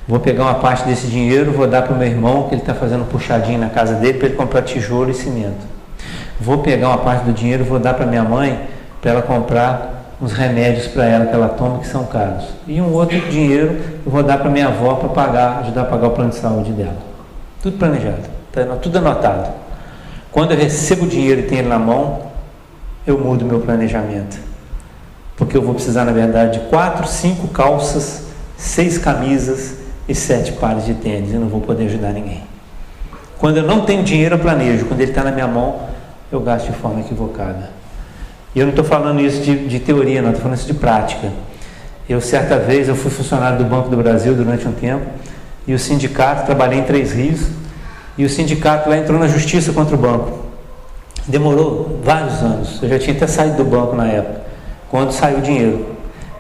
Speaker 1: Vou pegar uma parte desse dinheiro, vou dar para o meu irmão, que ele está fazendo puxadinho na casa dele, para ele comprar tijolo e cimento. Vou pegar uma parte do dinheiro, vou dar para minha mãe, para ela comprar uns remédios para ela que ela toma, que são caros. E um outro dinheiro eu vou dar para minha avó para pagar, ajudar a pagar o plano de saúde dela. Tudo planejado, tá? Tudo anotado. Quando eu recebo o dinheiro e tenho ele na mão, eu mudo o meu planejamento. Porque eu vou precisar, na verdade, de 4, 5 calças, 6 camisas e 7 pares de tênis. Eu não vou poder ajudar ninguém. Quando eu não tenho dinheiro, eu planejo. Quando ele está na minha mão, eu gasto de forma equivocada. E eu não estou falando isso de teoria, não. Estou falando isso de prática. Certa vez, eu fui funcionário do Banco do Brasil durante um tempo. E o sindicato, trabalhei em Três Rios. E o sindicato lá entrou na justiça contra o banco. Demorou vários anos. Eu já tinha até saído do banco na época, quando saiu o dinheiro.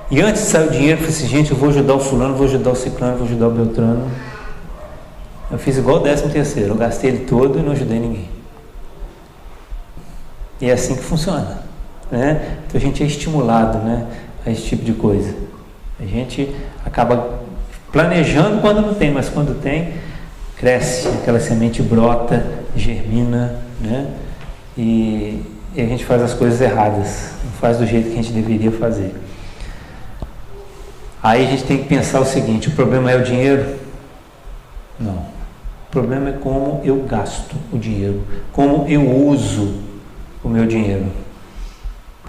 Speaker 1: E antes de sair o dinheiro, eu falei assim, gente, eu vou ajudar o fulano, vou ajudar o ciclano, vou ajudar o beltrano. Eu fiz igual o 13º, eu gastei ele todo e não ajudei ninguém. E é assim que funciona, né? Então a gente é estimulado, né, a esse tipo de coisa. A gente acaba planejando quando não tem, mas quando tem, cresce, aquela semente brota, germina, né? E a gente faz as coisas erradas, não faz do jeito que a gente deveria fazer. Aí a gente tem que pensar o seguinte: o problema é o dinheiro? Não. O problema é como eu gasto o dinheiro, como eu uso o meu dinheiro,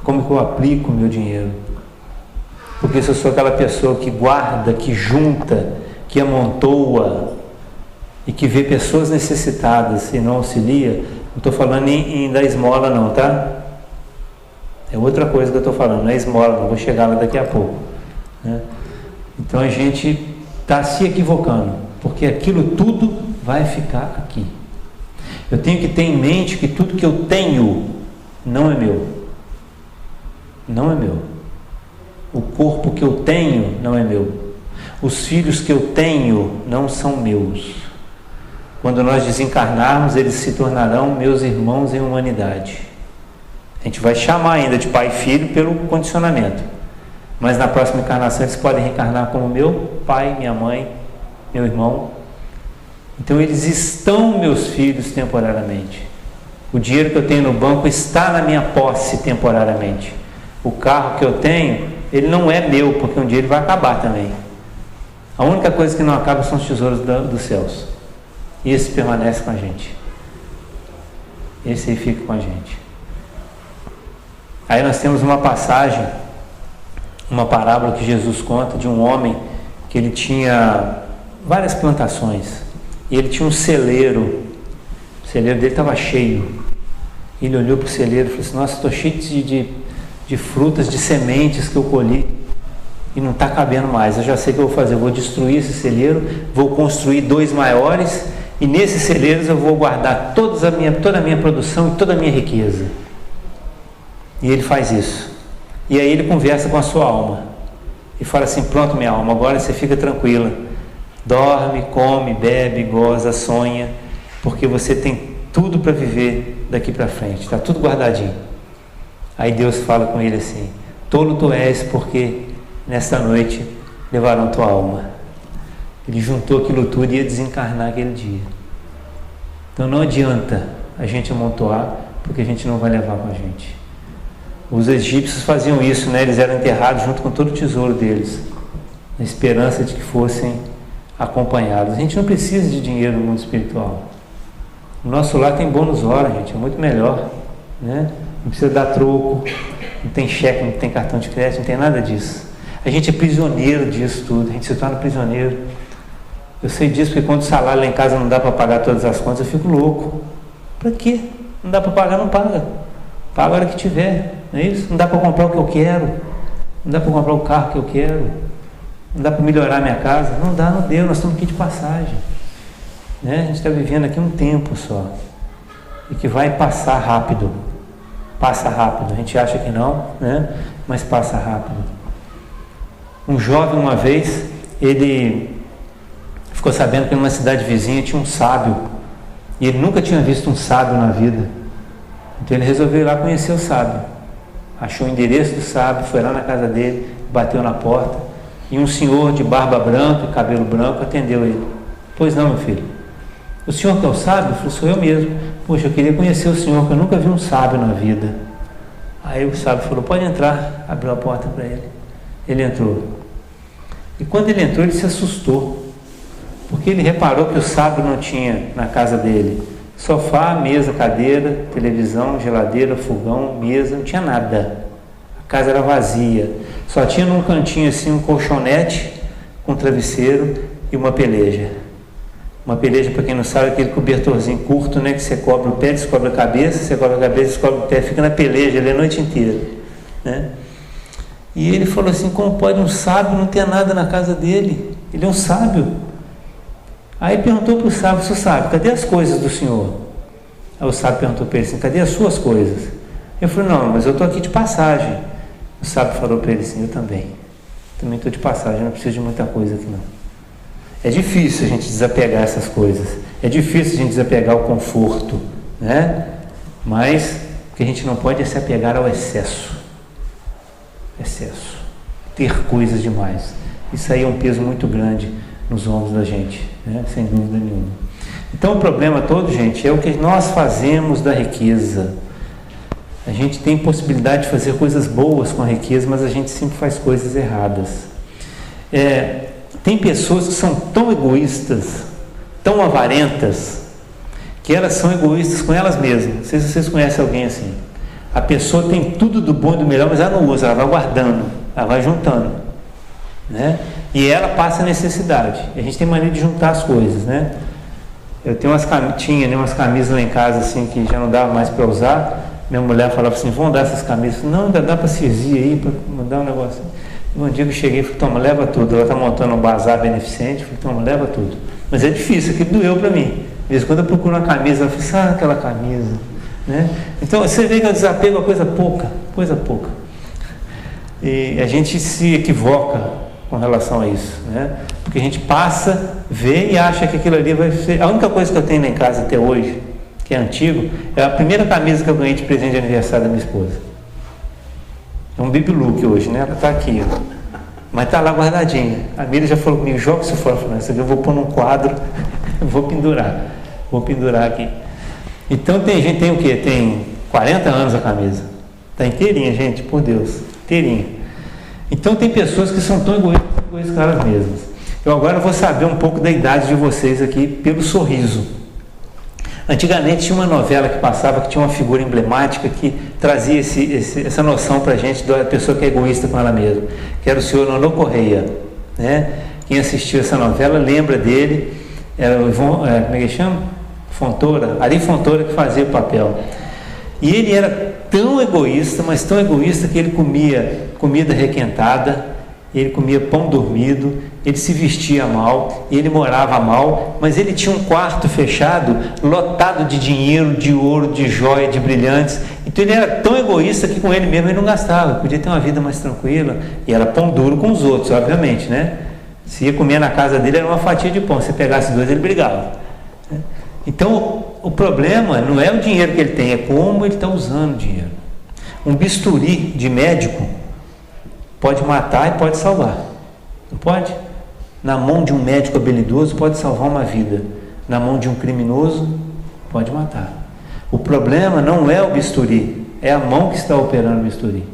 Speaker 1: como que eu aplico o meu dinheiro. Porque se eu sou aquela pessoa que guarda, que junta, que amontoa e que vê pessoas necessitadas e não auxilia, não estou falando em dar esmola não, tá? É outra coisa que eu estou falando, não é esmola não, vou chegar lá daqui a pouco, né? Então a gente está se equivocando, porque aquilo tudo vai ficar aqui. Eu tenho que ter em mente que tudo que eu tenho não é meu. Não é meu. O corpo que eu tenho não é meu. Os filhos que eu tenho não são meus. Quando nós desencarnarmos, eles se tornarão meus irmãos em humanidade. A gente vai chamar ainda de pai e filho pelo condicionamento. Mas na próxima encarnação eles podem reencarnar como meu pai, minha mãe, meu irmão. Então eles estão meus filhos temporariamente. O dinheiro que eu tenho no banco está na minha posse temporariamente. O carro que eu tenho, ele não é meu, porque um dia ele vai acabar também. A única coisa que não acaba são os tesouros dos céus. E esse permanece com a gente. Esse aí fica com a gente. Aí nós temos uma passagem, uma parábola que Jesus conta de um homem que ele tinha várias plantações e ele tinha um celeiro. O celeiro dele estava cheio. Ele olhou para o celeiro e falou assim: nossa, estou cheio de frutas, de sementes que eu colhi e não está cabendo mais. Eu já sei o que eu vou fazer, eu vou destruir esse celeiro, vou construir 2 maiores e nesses celeiros eu vou guardar toda a minha produção e toda a minha riqueza. E ele faz isso. E aí ele conversa com a sua alma e fala assim: pronto, minha alma, agora você fica tranquila, dorme, come, bebe, goza, sonha, porque você tem tudo para viver daqui para frente, está tudo guardadinho. Aí Deus fala com ele assim: tolo tu és, porque nesta noite levarão tua alma. Ele juntou aquilo tudo e ia desencarnar aquele dia. Então não adianta a gente amontoar, porque a gente não vai levar com a gente. Os egípcios faziam isso, né? Eles eram enterrados junto com todo o tesouro deles, na esperança de que fossem acompanhados. A gente não precisa de dinheiro no mundo espiritual. O nosso lar tem bônus hora, gente, é muito melhor, né? Não precisa dar troco, não tem cheque, não tem cartão de crédito, não tem nada disso. A gente é prisioneiro disso tudo, a gente se torna prisioneiro. Eu sei disso porque quando o salário lá em casa não dá para pagar todas as contas, eu fico louco. Para quê? Não dá para pagar, não paga. Paga a hora que tiver, não é isso? Não dá para comprar o que eu quero, não dá para comprar o carro que eu quero, não dá para melhorar a minha casa, não dá, não deu, nós estamos aqui de passagem, né? A gente está vivendo aqui um tempo só, e que vai passar rápido, a gente acha que não, né? Mas passa rápido. Um jovem uma vez, ele ficou sabendo que numa cidade vizinha tinha um sábio, e ele nunca tinha visto um sábio na vida. Então ele resolveu ir lá conhecer o sábio. Achou o endereço do sábio, foi lá na casa dele, bateu na porta, e um senhor de barba branca e cabelo branco atendeu ele. Pois não, meu filho. O senhor que é o sábio? Eu falei, sou eu mesmo. Poxa, eu queria conhecer o senhor, porque eu nunca vi um sábio na vida. Aí o sábio falou, pode entrar. Abriu a porta para ele. Ele entrou. E quando ele entrou, ele se assustou, porque ele reparou que o sábio não tinha na casa dele sofá, mesa, cadeira, televisão, geladeira, fogão, mesa, não tinha nada. A casa era vazia. Só tinha num cantinho assim um colchonete com travesseiro e uma peleja. Uma peleja, para quem não sabe, é aquele cobertorzinho curto, né, que você cobre o pé, você cobre a cabeça, você cobre a cabeça, você cobre o pé, fica na peleja ali a noite inteira, né? E ele falou assim, como pode um sábio não ter nada na casa dele? Ele é um sábio. Aí perguntou para o sábio, seu sábio, cadê as coisas do senhor? Aí o sábio perguntou para ele assim, cadê as suas coisas? Eu falei, não, mas eu estou aqui de passagem. O sábio falou para ele assim, eu também estou de passagem, não preciso de muita coisa aqui não. É difícil a gente desapegar essas coisas, é difícil a gente desapegar o conforto, né? Mas o que a gente não pode é se apegar ao excesso. Ter coisas demais. Isso aí é um peso muito grande nos ombros da gente, né? Sem dúvida nenhuma. Então o problema todo, gente, é o que nós fazemos da riqueza. A gente tem possibilidade de fazer coisas boas com a riqueza, mas a gente sempre faz coisas erradas. Tem pessoas que são tão egoístas, tão avarentas, que elas são egoístas com elas mesmas. Não sei se vocês conhecem alguém assim. A pessoa tem tudo do bom e do melhor, mas ela não usa, ela vai guardando, ela vai juntando, né? E ela passa necessidade. A gente tem mania de juntar as coisas, né? Eu tenho umas camisas lá em casa assim que já não dava mais para usar. Minha mulher falava assim, vamos dar essas camisas. Não, ainda dá para servir aí, para mandar um negócio. Um dia que eu cheguei e falei, toma, leva tudo. Ela está montando um bazar beneficente. Eu falei, toma, leva tudo. Mas é difícil, aquilo doeu para mim. De vez em quando eu procuro uma camisa, eu falo, aquela camisa, né? Então você vê que o desapego é coisa pouca. E a gente se equivoca com relação a isso, né? Porque a gente passa, vê e acha que aquilo ali vai ser... A única coisa que eu tenho lá em casa até hoje, que é antigo, é a primeira camisa que eu ganhei de presente de aniversário da minha esposa. É um baby look hoje, né? Ela está aqui, ó. Mas está lá guardadinha. A Miriam já falou comigo, joga isso fora. Eu falei, isso aqui eu vou pôr num quadro, vou pendurar aqui. Então tem o quê? Tem 40 anos a camisa. Está inteirinha, gente, por Deus, inteirinha. Então tem pessoas que são tão egoístas com elas mesmas. Eu agora vou saber um pouco da idade de vocês aqui pelo sorriso. Antigamente tinha uma novela que passava que tinha uma figura emblemática que trazia essa noção para a gente da pessoa que é egoísta com ela mesma, que era o senhor Nonô Correia, né? Quem assistiu essa novela lembra dele, era o como é que chama? Ari Fontoura que fazia o papel. E ele era tão egoísta, mas tão egoísta que ele comia comida requentada, ele comia pão dormido, ele se vestia mal, ele morava mal, mas ele tinha um quarto fechado, lotado de dinheiro, de ouro, de joia, de brilhantes. Então ele era tão egoísta que com ele mesmo ele não gastava, podia ter uma vida mais tranquila, e era pão duro com os outros, obviamente, né? Se ia comer na casa dele era uma fatia de pão, se pegasse dois ele brigava, né? Então o problema não é o dinheiro que ele tem, é como ele está usando o dinheiro. Um bisturi de médico pode matar e pode salvar, não pode? Na mão de um médico habilidoso pode salvar uma vida, na mão de um criminoso pode matar. O problema não é o bisturi, é a mão que está operando o bisturi.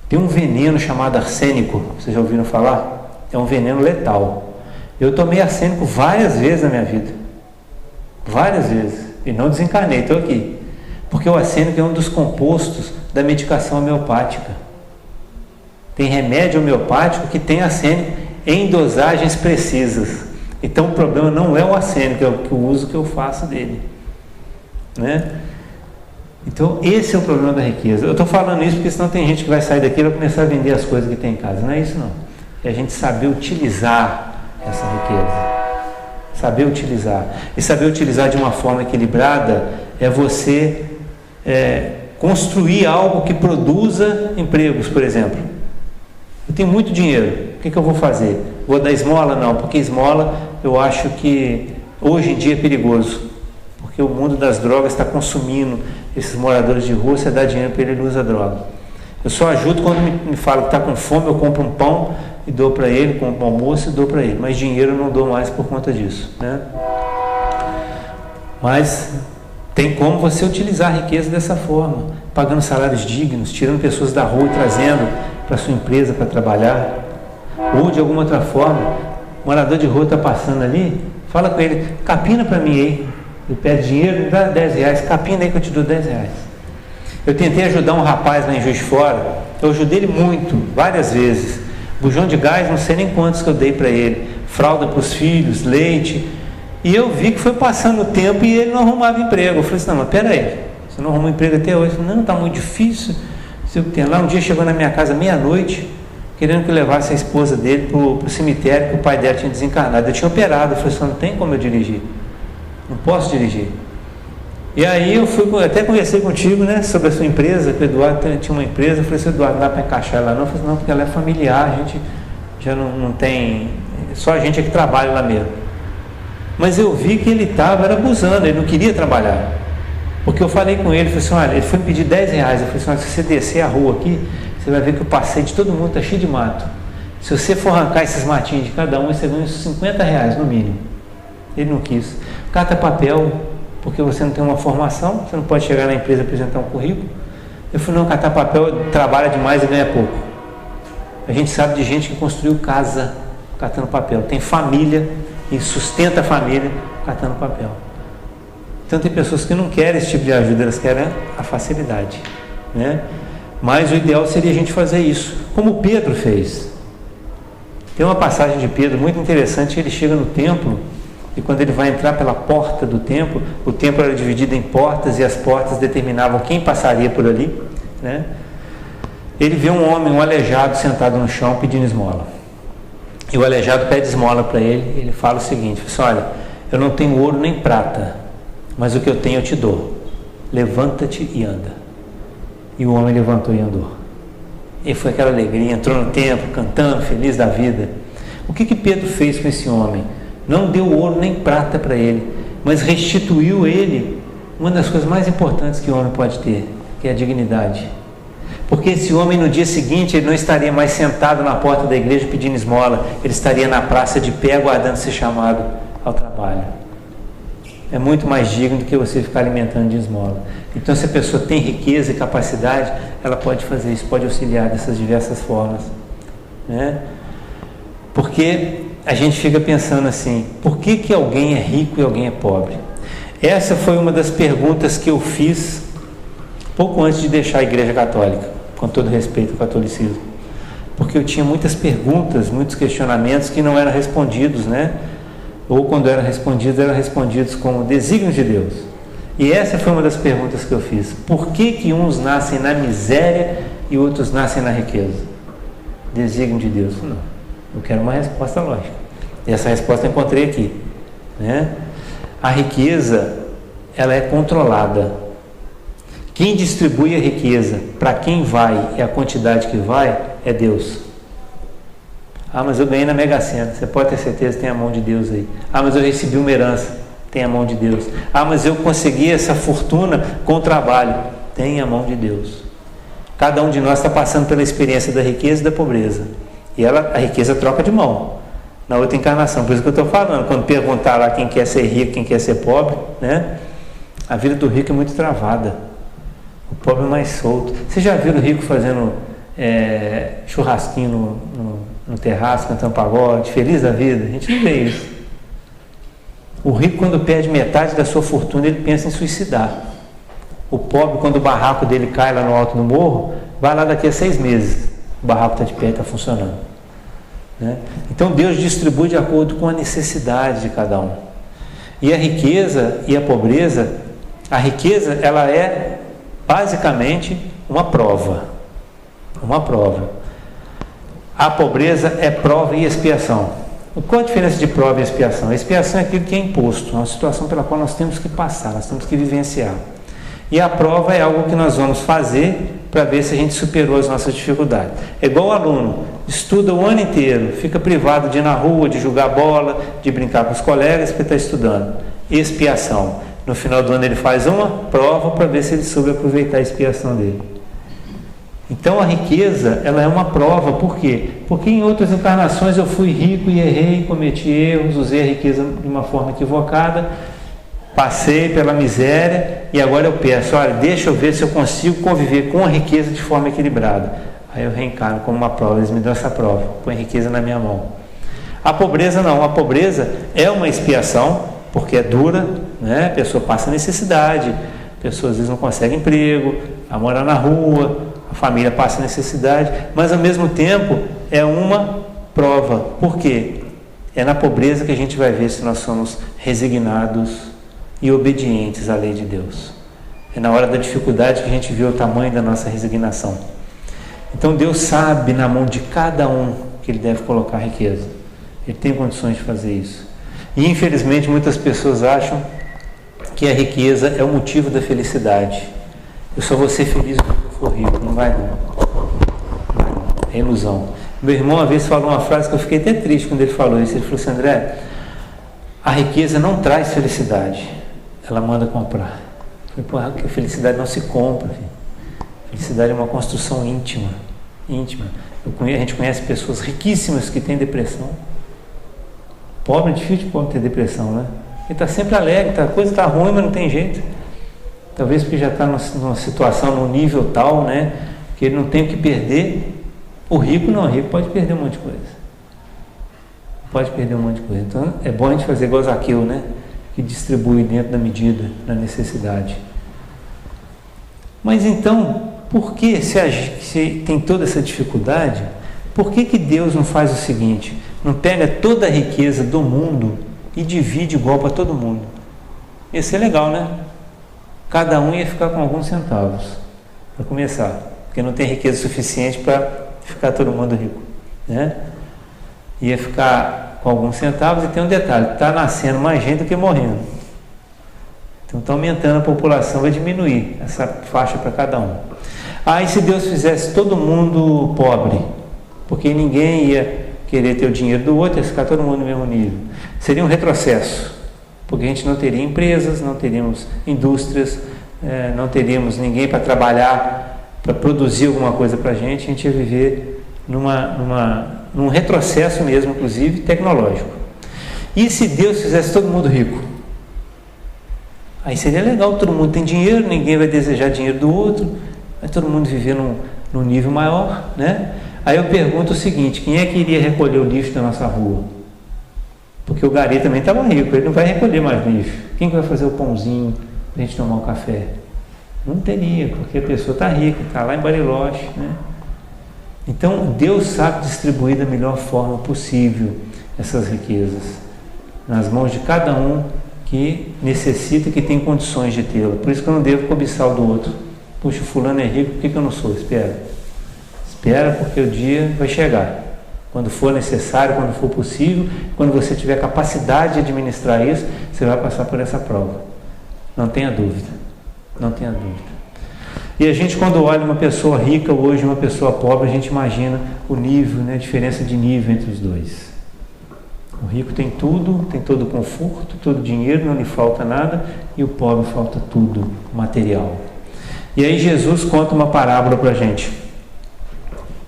Speaker 1: Tem um veneno chamado arsênico, vocês já ouviram falar? É um veneno letal. Eu tomei arsênico várias vezes na minha vida. Várias vezes. E não desencarnei, estou aqui. Porque o arsênico é um dos compostos da medicação homeopática. Tem remédio homeopático que tem arsênico em dosagens precisas. Então o problema não é o arsênico, é o uso que eu faço dele, né? Então esse é o problema da riqueza. Eu estou falando isso porque senão tem gente que vai sair daqui e vai começar a vender as coisas que tem em casa. Não é isso não. É a gente saber utilizar essa riqueza. Saber utilizar. E saber utilizar de uma forma equilibrada é você construir algo que produza empregos, por exemplo. Eu tenho muito dinheiro, o que eu vou fazer? Vou dar esmola? Não, porque esmola eu acho que hoje em dia é perigoso, porque o mundo das drogas está consumindo esses moradores de rua. Você dá dinheiro para ele usa droga. Eu só ajudo quando me fala que está com fome, eu compro um pão e dou para ele, compro um almoço e dou para ele, mas dinheiro eu não dou mais por conta disso, né? Mas tem como você utilizar a riqueza dessa forma, pagando salários dignos, tirando pessoas da rua e trazendo para sua empresa para trabalhar, ou de alguma outra forma. O morador de rua está passando ali, fala com ele, capina para mim aí, ele pede dinheiro, me dá 10 reais, capina aí que eu te dou 10 reais. Eu tentei ajudar um rapaz lá em Juiz de Fora, eu ajudei ele muito, várias vezes, bujão de gás, não sei nem quantos que eu dei para ele, fralda para os filhos, leite, e eu vi que foi passando o tempo e ele não arrumava emprego. Eu falei assim, não, mas peraí, você não arrumou emprego até hoje? Eu falei, não, está muito difícil. Lá um dia chegou na minha casa meia-noite, querendo que eu levasse a esposa dele para o cemitério, que o pai dela tinha desencarnado. Eu tinha operado. Eu falei assim, não tem como eu dirigir, não posso dirigir. E aí eu até conversei contigo, né, sobre a sua empresa, que o Eduardo tinha uma empresa. Eu falei assim, Eduardo, não dá para encaixar lá não? Eu falei assim, não, porque ela é familiar, a gente já não tem, só a gente é que trabalha lá mesmo. Mas eu vi que ele era abusando, ele não queria trabalhar. Porque eu falei com ele, falei assim, olha, ele foi me pedir 10 reais. Eu falei assim, olha, se você descer a rua aqui, você vai ver que o passeio de todo mundo está cheio de mato. Se você for arrancar esses matinhos de cada um, você ganha uns 50 reais no mínimo. Ele não quis. Cata papel, porque você não tem uma formação, você não pode chegar na empresa e apresentar um currículo. Eu falei, não, catar papel trabalha demais e ganha pouco. A gente sabe de gente que construiu casa catando papel, tem família e sustenta a família catando papel. Então tem pessoas que não querem esse tipo de ajuda, elas querem a facilidade, né? Mas o ideal seria a gente fazer isso, como Pedro fez. Tem uma passagem de Pedro muito interessante. Ele chega no templo e quando ele vai entrar pela porta do templo, o templo era dividido em portas e as portas determinavam quem passaria por ali, né? Ele vê um homem, um aleijado, sentado no chão pedindo esmola. E o aleijado pede esmola para ele. Ele fala o seguinte, olha, eu não tenho ouro nem prata, mas o que eu tenho eu te dou. Levanta-te e anda. E o homem levantou e andou. E foi aquela alegria, entrou no templo cantando, feliz da vida. O que Pedro fez com esse homem? Não deu ouro nem prata para ele, mas restituiu ele uma das coisas mais importantes que o homem pode ter, que é a dignidade. Porque esse homem no dia seguinte ele não estaria mais sentado na porta da igreja pedindo esmola, ele estaria na praça de pé aguardando ser chamado ao trabalho. É muito mais digno do que você ficar alimentando de esmola. Então, se a pessoa tem riqueza e capacidade, ela pode fazer isso, pode auxiliar dessas diversas formas, né? Porque a gente fica pensando assim, por que alguém é rico e alguém é pobre? Essa foi uma das perguntas que eu fiz pouco antes de deixar a Igreja Católica, com todo respeito ao catolicismo. Porque eu tinha muitas perguntas, muitos questionamentos que não eram respondidos, né? Ou quando eram respondidos como desígnio de Deus. E essa foi uma das perguntas que eu fiz. Por que uns nascem na miséria e outros nascem na riqueza? Desígnio de Deus? Não. Eu quero uma resposta lógica. E essa resposta eu encontrei aqui, né? A riqueza, ela é controlada. Quem distribui a riqueza para quem vai e a quantidade que vai é Deus. Ah, mas eu ganhei na Mega Sena. Você pode ter certeza que tem a mão de Deus aí. Ah, mas eu recebi uma herança. Tem a mão de Deus. Ah, mas eu consegui essa fortuna com o trabalho. Tem a mão de Deus. Cada um de nós está passando pela experiência da riqueza e da pobreza. E a riqueza troca de mão na outra encarnação. Por isso que eu estou falando. Quando perguntar lá quem quer ser rico, quem quer ser pobre, né? A vida do rico é muito travada. O pobre é mais solto. Você já viu o rico fazendo churrasquinho no terraço, cantando pagode, feliz da vida? A gente não vê isso. O rico, quando perde metade da sua fortuna, ele pensa em suicidar. O pobre, quando o barraco dele cai lá no alto do morro, vai lá daqui a 6 meses. O barraco está de pé, está funcionando. Né? Então Deus distribui de acordo com a necessidade de cada um. E a riqueza e a pobreza, a riqueza, ela é basicamente uma prova. Uma prova. A pobreza é prova e expiação. Qual a diferença de prova e expiação? A expiação é aquilo que é imposto, é uma situação pela qual nós temos que passar, nós temos que vivenciar. E a prova é algo que nós vamos fazer para ver se a gente superou as nossas dificuldades. É igual o aluno, estuda o ano inteiro, fica privado de ir na rua, de jogar bola, de brincar com os colegas porque está estudando. Expiação. No final do ano ele faz uma prova para ver se ele soube aproveitar a expiação dele. Então a riqueza, ela é uma prova. Por quê? Porque em outras encarnações eu fui rico e errei, cometi erros, usei a riqueza de uma forma equivocada, passei pela miséria e agora eu peço, olha, deixa eu ver se eu consigo conviver com a riqueza de forma equilibrada. Aí eu reencarno como uma prova, eles me dão essa prova, põe a riqueza na minha mão. A pobreza não, a pobreza é uma expiação, porque é dura, né? A pessoa passa necessidade, a pessoa às vezes não consegue emprego, vai morar na rua, a família passa necessidade, mas ao mesmo tempo é uma prova. Por quê? É na pobreza que a gente vai ver se nós somos resignados e obedientes à lei de Deus. É na hora da dificuldade que a gente vê o tamanho da nossa resignação. Então Deus sabe na mão de cada um que Ele deve colocar a riqueza. Ele tem condições de fazer isso. E infelizmente muitas pessoas acham que a riqueza é o motivo da felicidade. Eu só vou ser feliz quando eu for rico. Não vai não. É ilusão. Meu irmão uma vez falou uma frase que eu fiquei até triste quando ele falou isso. Ele falou assim, André, a riqueza não traz felicidade, ela manda comprar. Eu falei, a felicidade não se compra, filho. Felicidade é uma construção íntima. A gente conhece pessoas riquíssimas que têm depressão. Pobre, é difícil de pobre ter depressão, né? Ele está sempre alegre, a coisa está ruim, mas não tem jeito. Talvez porque já está numa situação, num nível tal, né? Que ele não tem o que perder. O rico não, o rico pode perder um monte de coisa. Pode perder um monte de coisa. Então é bom a gente fazer igual Zaqueu, né? Que distribui dentro da medida, da necessidade. Mas então, por que, se tem toda essa dificuldade, por que Deus não faz o seguinte? Não pega toda a riqueza do mundo e divide igual para todo mundo? Ia ser legal, né? Cada um ia ficar com alguns centavos, para começar. Porque não tem riqueza suficiente para ficar todo mundo rico, né? Ia ficar com alguns centavos. E tem um detalhe, está nascendo mais gente do que morrendo. Então está aumentando a população, vai diminuir essa faixa para cada um. E se Deus fizesse todo mundo pobre, porque ninguém ia querer ter o dinheiro do outro, ia ficar todo mundo no mesmo nível. Seria um retrocesso, porque a gente não teria empresas, não teríamos indústrias, não teríamos ninguém para trabalhar, para produzir alguma coisa para a gente ia viver num retrocesso mesmo, inclusive tecnológico. E se Deus fizesse todo mundo rico? Aí seria legal, todo mundo tem dinheiro, ninguém vai desejar dinheiro do outro, vai todo mundo viver num nível maior, né? Aí eu pergunto o seguinte, quem é que iria recolher o lixo da nossa rua? Porque o gari também estava rico, ele não vai recolher mais lixo. Quem que vai fazer o pãozinho para a gente tomar um café? Não teria, porque a pessoa está rica, está lá em Bariloche, né? Então Deus sabe distribuir da melhor forma possível essas riquezas nas mãos de cada um que necessita, que tem condições de tê-lo. Por isso que eu não devo cobiçar o do outro. Puxa, fulano é rico, por que eu não sou? Espera, porque o dia vai chegar. Quando for necessário, quando for possível, quando você tiver capacidade de administrar isso, você vai passar por essa prova. Não tenha dúvida. Não tenha dúvida. E a gente, quando olha uma pessoa rica hoje e uma pessoa pobre, a gente imagina o nível, né, a diferença de nível entre os dois. O rico tem tudo, tem todo o conforto, todo o dinheiro, não lhe falta nada, e o pobre falta tudo, material. E aí Jesus conta uma parábola para a gente,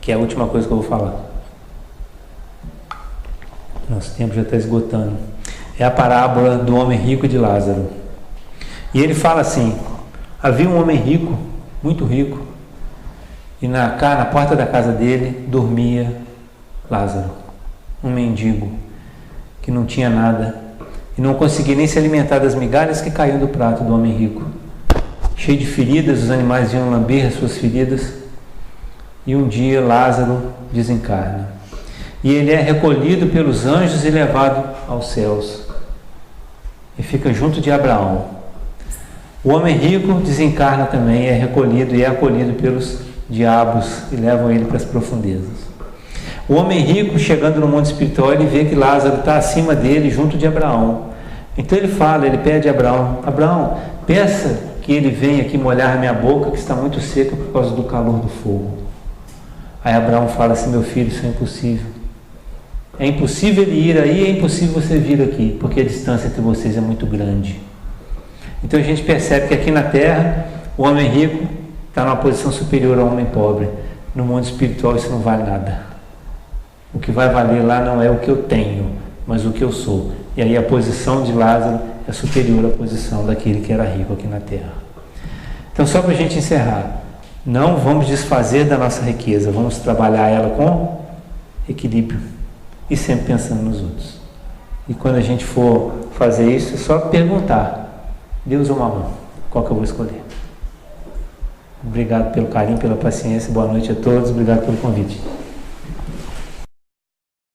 Speaker 1: que é a última coisa que eu vou falar. Nosso tempo já está esgotando. É a parábola do homem rico e de Lázaro. E ele fala assim, havia um homem rico muito rico, e na porta da casa dele dormia Lázaro, um mendigo que não tinha nada e não conseguia nem se alimentar das migalhas que caíam do prato do homem rico. Cheio de feridas, os animais iam lamber as suas feridas, e um dia Lázaro desencarna. E ele é recolhido pelos anjos e levado aos céus, e fica junto de Abraão. O homem rico desencarna também, é recolhido e é acolhido pelos diabos e levam ele para as profundezas. O homem rico, chegando no mundo espiritual, ele vê que Lázaro está acima dele, junto de Abraão. Então ele pede a Abraão: Abraão, peça que ele venha aqui molhar minha boca, que está muito seca por causa do calor do fogo. Aí Abraão fala assim: meu filho, isso é impossível. É impossível ele ir aí, é impossível você vir aqui, porque a distância entre vocês é muito grande. Então a gente percebe que aqui na Terra, o homem rico está numa posição superior ao homem pobre. No mundo espiritual isso não vale nada. O que vai valer lá não é o que eu tenho, mas o que eu sou. E aí a posição de Lázaro é superior à posição daquele que era rico aqui na Terra. Então, só para a gente encerrar, não vamos desfazer da nossa riqueza, vamos trabalhar ela com equilíbrio e sempre pensando nos outros. E quando a gente for fazer isso, é só perguntar: Deus ou mamão? Qual que eu vou escolher? Obrigado pelo carinho, pela paciência, boa noite a todos, obrigado pelo convite.